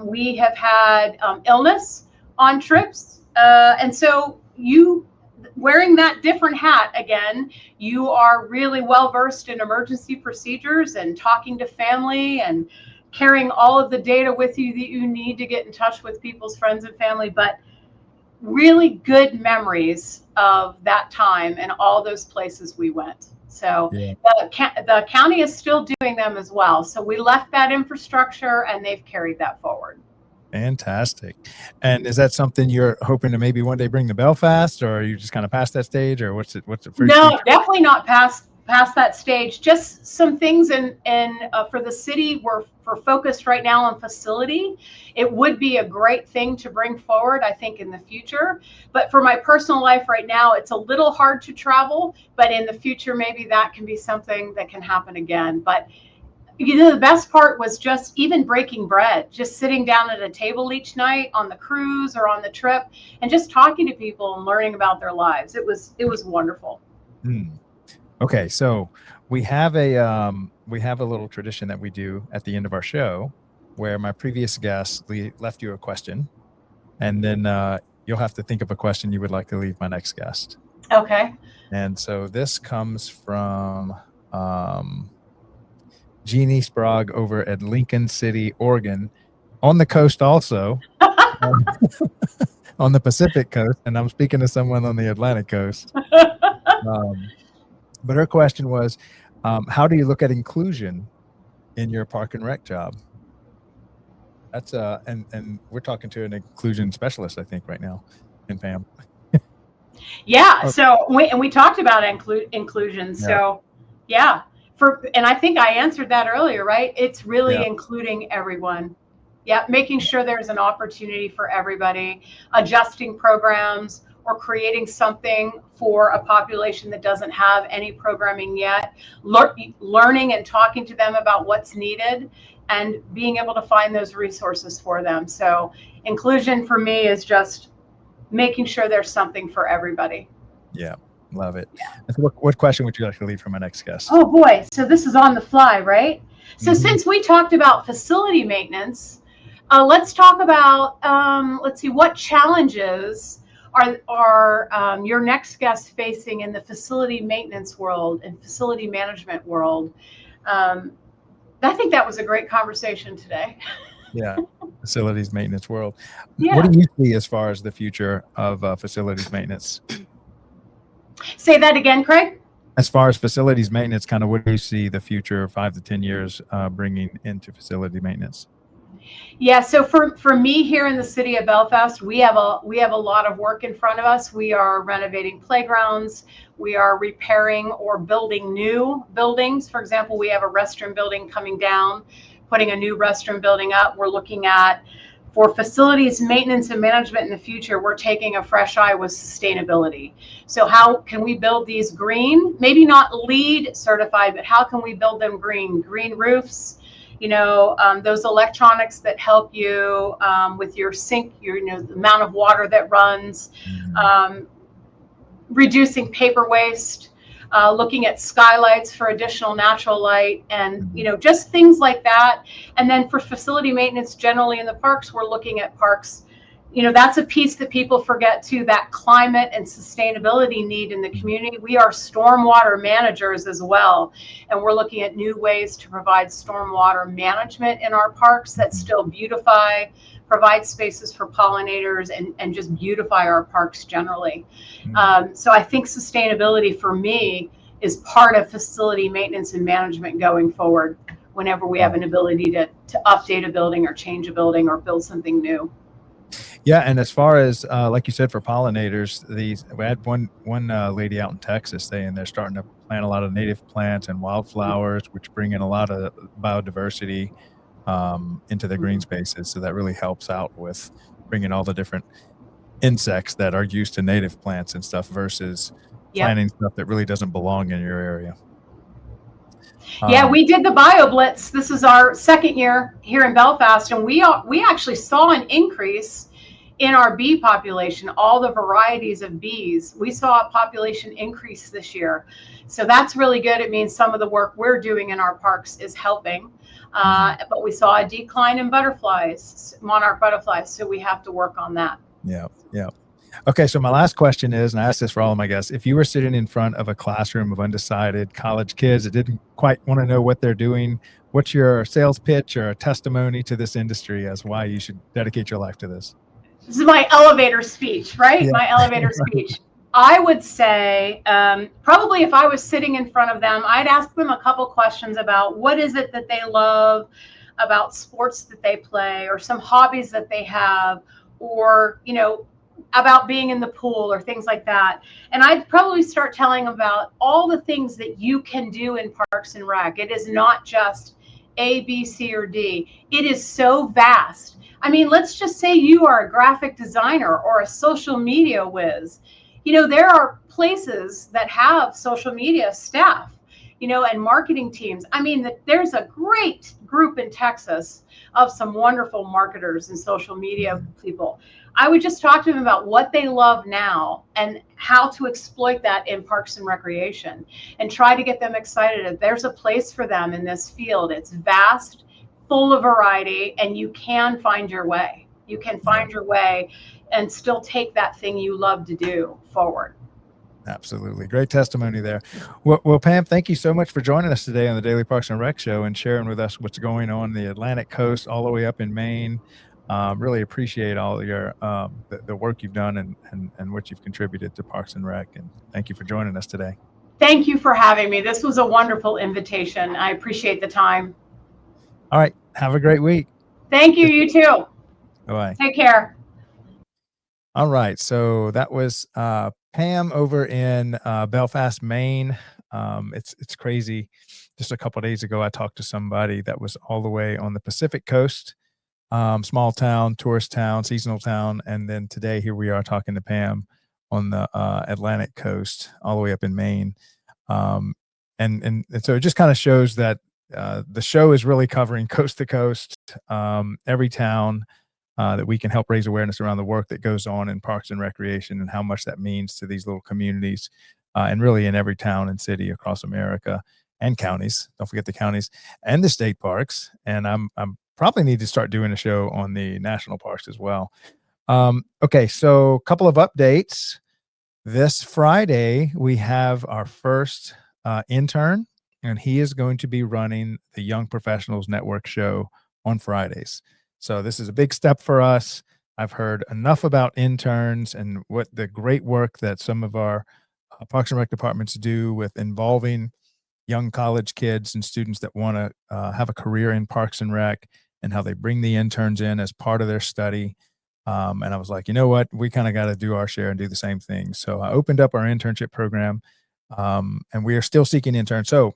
[SPEAKER 2] We have had illness on trips, and so you wearing that different hat again, you are really well versed in emergency procedures and talking to family and carrying all of the data with you that you need to get in touch with people's friends and family. But really good memories of that time and all those places we went. So the county is still doing them as well. So we left that infrastructure and they've carried that forward.
[SPEAKER 3] Fantastic. And is that something you're hoping to maybe one day bring to Belfast, or are you just kind of past that stage, or what's it for?
[SPEAKER 2] No, definitely not past that stage. Just some things for the city. We're focused right now on facility. It would be a great thing to bring forward, I think, in the future. But for my personal life right now, it's a little hard to travel. But in the future, maybe that can be something that can happen again. But the best part was just even breaking bread, just sitting down at a table each night on the cruise or on the trip and just talking to people and learning about their lives. It was wonderful.
[SPEAKER 3] Okay, so we have a little tradition that we do at the end of our show where my previous guest left you a question, and then you'll have to think of a question you would like to leave my next guest.
[SPEAKER 2] Okay.
[SPEAKER 3] And so this comes from Jeannie Sprague over at Lincoln City, Oregon, on the coast also, on the Pacific coast, and I'm speaking to someone on the Atlantic coast. But her question was, how do you look at inclusion in your park and rec job? That's and we're talking to an inclusion specialist, I think, right now, in Pam.
[SPEAKER 2] Yeah. Okay. So we talked about inclusion. So yeah. And I think I answered that earlier, right? It's really including everyone. Yeah, making sure there's an opportunity for everybody, adjusting programs or creating something for a population that doesn't have any programming yet, learning and talking to them about what's needed and being able to find those resources for them. So inclusion for me is just making sure there's something for everybody.
[SPEAKER 3] Yeah. Love it. So what question would you like to leave for my next guest?
[SPEAKER 2] Oh boy. So this is on the fly, right? So since we talked about facility maintenance, let's talk about, let's see, what challenges are your next guest facing in the facility maintenance world and facility management world? I think that was a great conversation today.
[SPEAKER 3] Yeah. Facilities maintenance world.
[SPEAKER 2] Yeah.
[SPEAKER 3] What do you see as far as the future of facilities maintenance?
[SPEAKER 2] Say that again, Craig.
[SPEAKER 3] As far as facilities maintenance, kind of what do you see the future 5 to 10 years bringing into facility maintenance?
[SPEAKER 2] Yeah, so for me here in the city of Belfast, we have a lot of work in front of us. We are renovating playgrounds. We are repairing or building new buildings. For example, we have a restroom building coming down, putting a new restroom building up. We're looking at, for facilities maintenance and management in the future, we're taking a fresh eye with sustainability. So how can we build these green, maybe not LEED certified, but how can we build them green? Green roofs, those electronics that help you with your sink, the amount of water that runs, reducing paper waste, looking at skylights for additional natural light, and just things like that. And then for facility maintenance generally in the parks, we're looking at parks. That's a piece that people forget too, that climate and sustainability need in the community. We are stormwater managers as well, and we're looking at new ways to provide stormwater management in our parks that still beautify, provide spaces for pollinators, and just beautify our parks generally. So I think sustainability for me is part of facility maintenance and management going forward whenever we have an ability to update a building or change a building or build something new.
[SPEAKER 3] Yeah, and as far as like you said, for pollinators, we had one lady out in Texas saying they're starting to plant a lot of native plants and wildflowers, which bring in a lot of biodiversity into the green spaces. So that really helps out with bringing all the different insects that are used to native plants and stuff versus planting stuff that really doesn't belong in your area.
[SPEAKER 2] Yeah, we did the Bio Blitz. This is our second year here in Belfast, and we actually saw an increase in our bee population, all the varieties of bees, we saw a population increase this year. So that's really good. It means some of the work we're doing in our parks is helping. But we saw a decline in butterflies, monarch butterflies. So we have to work on that.
[SPEAKER 3] Yeah. Yeah. Okay. So my last question is, and I asked this for all of my guests, if you were sitting in front of a classroom of undecided college kids that didn't quite want to know what they're doing, what's your sales pitch or a testimony to this industry as why you should dedicate your life to this?
[SPEAKER 2] This is my elevator speech, right?
[SPEAKER 3] Yeah.
[SPEAKER 2] My elevator speech. I would say probably if I was sitting in front of them, I'd ask them a couple questions about what is it that they love, about sports that they play, or some hobbies that they have, or, you know, about being in the pool or things like that. And I'd probably start telling about all the things that you can do in Parks and Rec. It is not just A, B, C, or D. It is so vast. I mean, let's just say you are a graphic designer or a social media whiz. You know, there are places that have social media staff, you know, and marketing teams. I mean, there's a great group in Texas of some wonderful marketers and social media people. I would just talk to them about what they love now and how to exploit that in Parks and Recreation, and try to get them excited. There's a place for them in this field. It's vast, full of variety, and you can find your way. You can find your way and still take that thing you love to do forward.
[SPEAKER 3] Absolutely. Great testimony there. Well, Pam, thank you so much for joining us today on the Daily Parks and Rec Show and sharing with us what's going on the Atlantic coast all the way up in Maine. Really appreciate all your the work you've done and what you've contributed to Parks and Rec. And thank you for joining us today.
[SPEAKER 2] Thank you for having me. This was a wonderful invitation. I appreciate the time.
[SPEAKER 3] All right. Have a great week.
[SPEAKER 2] Thank you. You too.
[SPEAKER 3] Bye-bye.
[SPEAKER 2] Take care.
[SPEAKER 3] All right. So that was Pam over in Belfast, Maine. It's crazy. Just a couple of days ago, I talked to somebody that was all the way on the Pacific coast, small town, tourist town, seasonal town. And then today, here we are talking to Pam on the Atlantic coast, all the way up in Maine. And so it just kind of shows that the show is really covering coast to coast, every town, that we can help raise awareness around the work that goes on in Parks and Recreation and how much that means to these little communities, and really in every town and city across America and counties. Don't forget the counties and the state parks. And I'm probably need to start doing a show on the national parks as well. Okay, so a couple of updates. This Friday, we have our first intern, and he is going to be running the Young Professionals Network show on Fridays. So this is a big step for us. I've heard enough about interns and what the great work that some of our Parks and Rec departments do with involving young college kids and students that want to have a career in Parks and Rec, and how they bring the interns in as part of their study. And I was like, you know what, we kind of got to do our share and do the same thing. So I opened up our internship program, and we are still seeking interns. So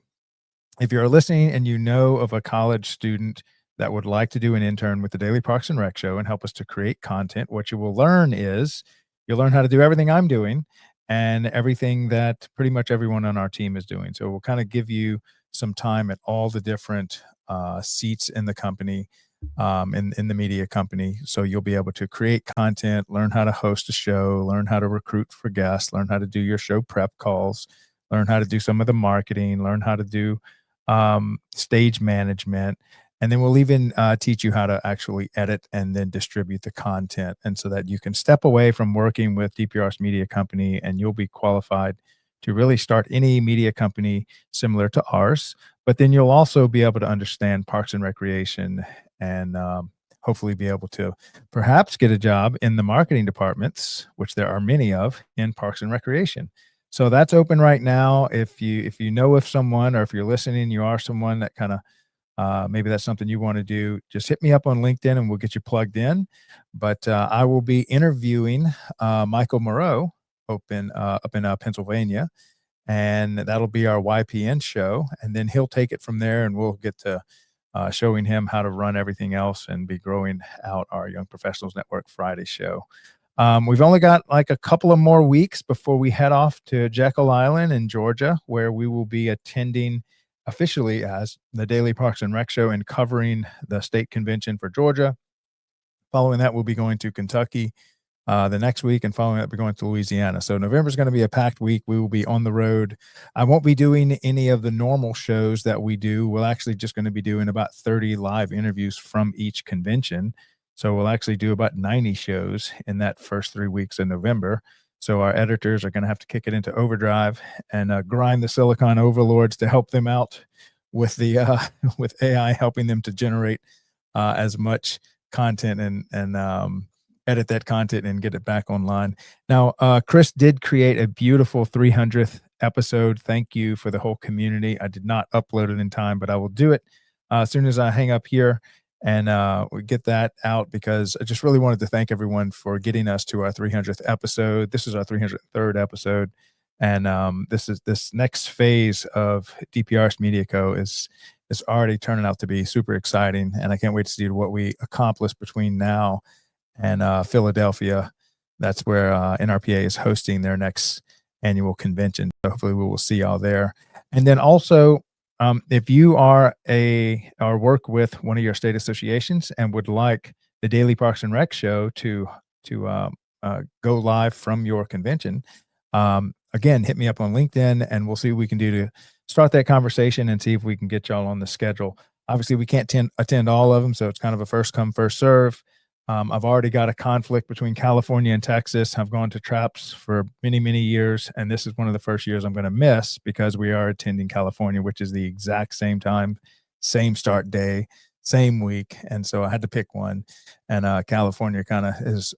[SPEAKER 3] if you're listening and you know of a college student that would like to do an intern with the Daily Parks and Rec Show and help us to create content, what you will learn is you'll learn how to do everything I'm doing and everything that pretty much everyone on our team is doing. So we'll kind of give you some time at all the different seats in the company, in the media company. So you'll be able to create content, learn how to host a show, learn how to recruit for guests, learn how to do your show prep calls, learn how to do some of the marketing, learn how to do stage management. And then we'll even teach you how to actually edit and then distribute the content. And so that you can step away from working with DPRS Media Company, and you'll be qualified to really start any media company similar to ours. But then you'll also be able to understand Parks and Recreation, and hopefully be able to perhaps get a job in the marketing departments, which there are many of in Parks and Recreation. So that's open right now. If you know of someone, or if you're listening, you are someone that kind of maybe that's something you want to do, just hit me up on LinkedIn and we'll get you plugged in. But I will be interviewing Michael Moreau up in Pennsylvania, and that'll be our YPN show. And then he'll take it from there, and we'll get to showing him how to run everything else and be growing out our Young Professionals Network Friday show. We've only got like a couple of more weeks before we head off to Jekyll Island in Georgia, where we will be attending officially as the Daily Parks and Rec Show and covering the state convention for Georgia. Following that, we'll be going to Kentucky the next week, and following that, we're going to Louisiana. So November is going to be a packed week. We will be on the road. I won't be doing any of the normal shows that we do. We're actually just going to be doing about 30 live interviews from each convention. So we'll actually do about 90 shows in that first 3 weeks of November. So our editors are going to have to kick it into overdrive and grind the Silicon overlords to help them out with the with AI helping them to generate as much content and edit that content and get it back online. Now, Chris did create a beautiful 300th episode. Thank you for the whole community. I did not upload it in time, but I will do it as soon as I hang up here and we get that out, because I just really wanted to thank everyone for getting us to our 300th episode. This is our 303rd episode. And this next phase of DPRS Media Co. is already turning out to be super exciting. And I can't wait to see what we accomplish between now and Philadelphia. That's where NRPA is hosting their next annual convention. So hopefully we will see y'all there. And then also, if you are or work with one of your state associations and would like the Daily Parks and Rec show to go live from your convention, again, hit me up on LinkedIn and we'll see what we can do to start that conversation and see if we can get y'all on the schedule. Obviously, we can't attend all of them, so it's kind of a first come, first serve. I've already got a conflict between California and Texas. I've gone to TRAPS for many, many years, and this is one of the first years I'm going to miss because we are attending California, which is the exact same time, same start day, same week. And so I had to pick one, and California kind of is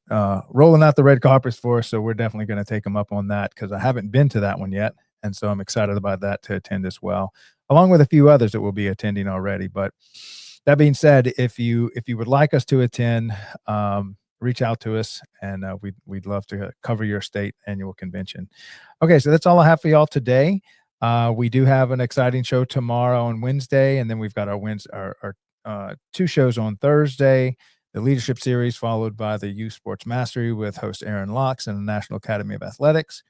[SPEAKER 3] rolling out the red carpets for us. So we're definitely going to take them up on that because I haven't been to that one yet. And so I'm excited about that to attend as well, along with a few others that will be attending already. But that being said, if you would like us to attend, reach out to us, and we'd love to cover your state annual convention. Okay, so that's all I have for y'all today. We do have an exciting show tomorrow on Wednesday, and then we've got our 2 shows on Thursday. The Leadership Series, followed by the Youth Sports Mastery with host Aaron Locks and the National Academy of Athletics.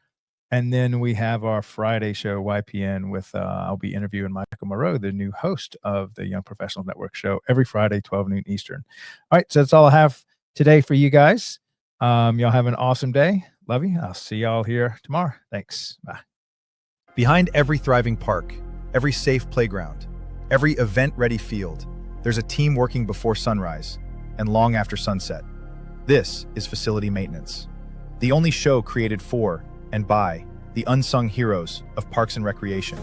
[SPEAKER 3] And then we have our Friday show, YPN, with I'll be interviewing Michael Moreau, the new host of the Young Professionals Network show, every Friday, 12 noon Eastern. All right, so that's all I have today for you guys. Y'all have an awesome day. Love you. I'll see y'all here tomorrow. Thanks. Bye.
[SPEAKER 4] Behind every thriving park, every safe playground, every event-ready field, there's a team working before sunrise and long after sunset. This is Facility Maintenance, the only show created for and by the unsung heroes of Parks and Recreation.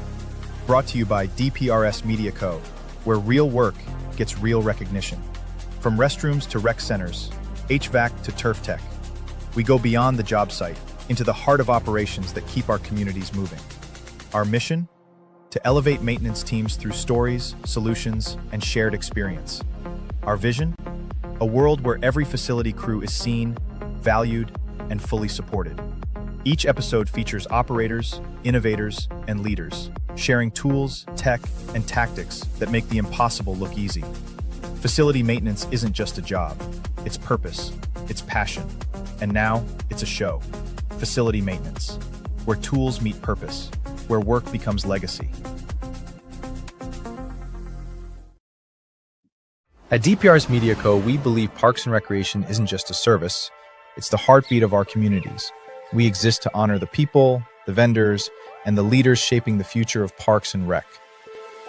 [SPEAKER 4] Brought to you by DPRS Media Co., where real work gets real recognition. From restrooms to rec centers, HVAC to turf tech, we go beyond the job site into the heart of operations that keep our communities moving. Our mission? To elevate maintenance teams through stories, solutions, and shared experience. Our vision? A world where every facility crew is seen, valued, and fully supported. Each episode features operators, innovators, and leaders, sharing tools, tech, and tactics that make the impossible look easy. Facility maintenance isn't just a job. It's purpose, it's passion, and now it's a show. Facility Maintenance, where tools meet purpose, where work becomes legacy. At DPRS Media Co., we believe Parks and Recreation isn't just a service, it's the heartbeat of our communities. We exist to honor the people, the vendors, and the leaders shaping the future of Parks and Rec.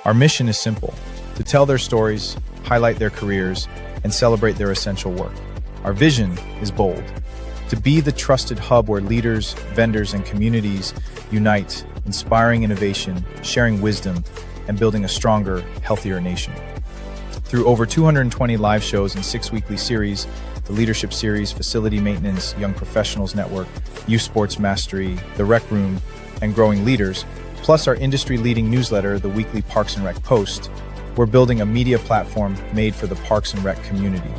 [SPEAKER 4] Our mission is simple: to tell their stories, highlight their careers, and celebrate their essential work. Our vision is bold: to be the trusted hub where leaders, vendors, and communities unite, inspiring innovation, sharing wisdom, and building a stronger, healthier nation. Through over 220 live shows and 6 weekly series, the Leadership Series, Facility Maintenance, Young Professionals Network, Youth Sports Mastery, The Rec Room, and Growing Leaders, plus our industry-leading newsletter, the weekly Parks and Rec Post, we're building a media platform made for the Parks and Rec community.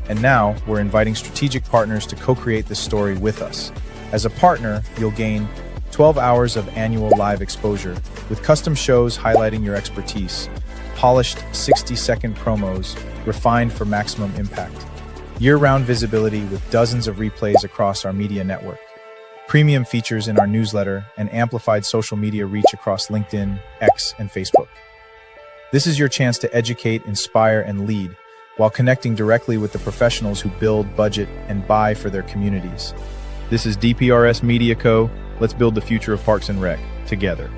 [SPEAKER 4] And now, we're inviting strategic partners to co-create this story with us. As a partner, you'll gain 12 hours of annual live exposure with custom shows highlighting your expertise, polished 60-second promos refined for maximum impact, year-round visibility with dozens of replays across our media network, premium features in our newsletter, and amplified social media reach across LinkedIn, X, and Facebook. This is your chance to educate, inspire, and lead while connecting directly with the professionals who build, budget, and buy for their communities. This is DPRS Media Co. Let's build the future of Parks and Rec together.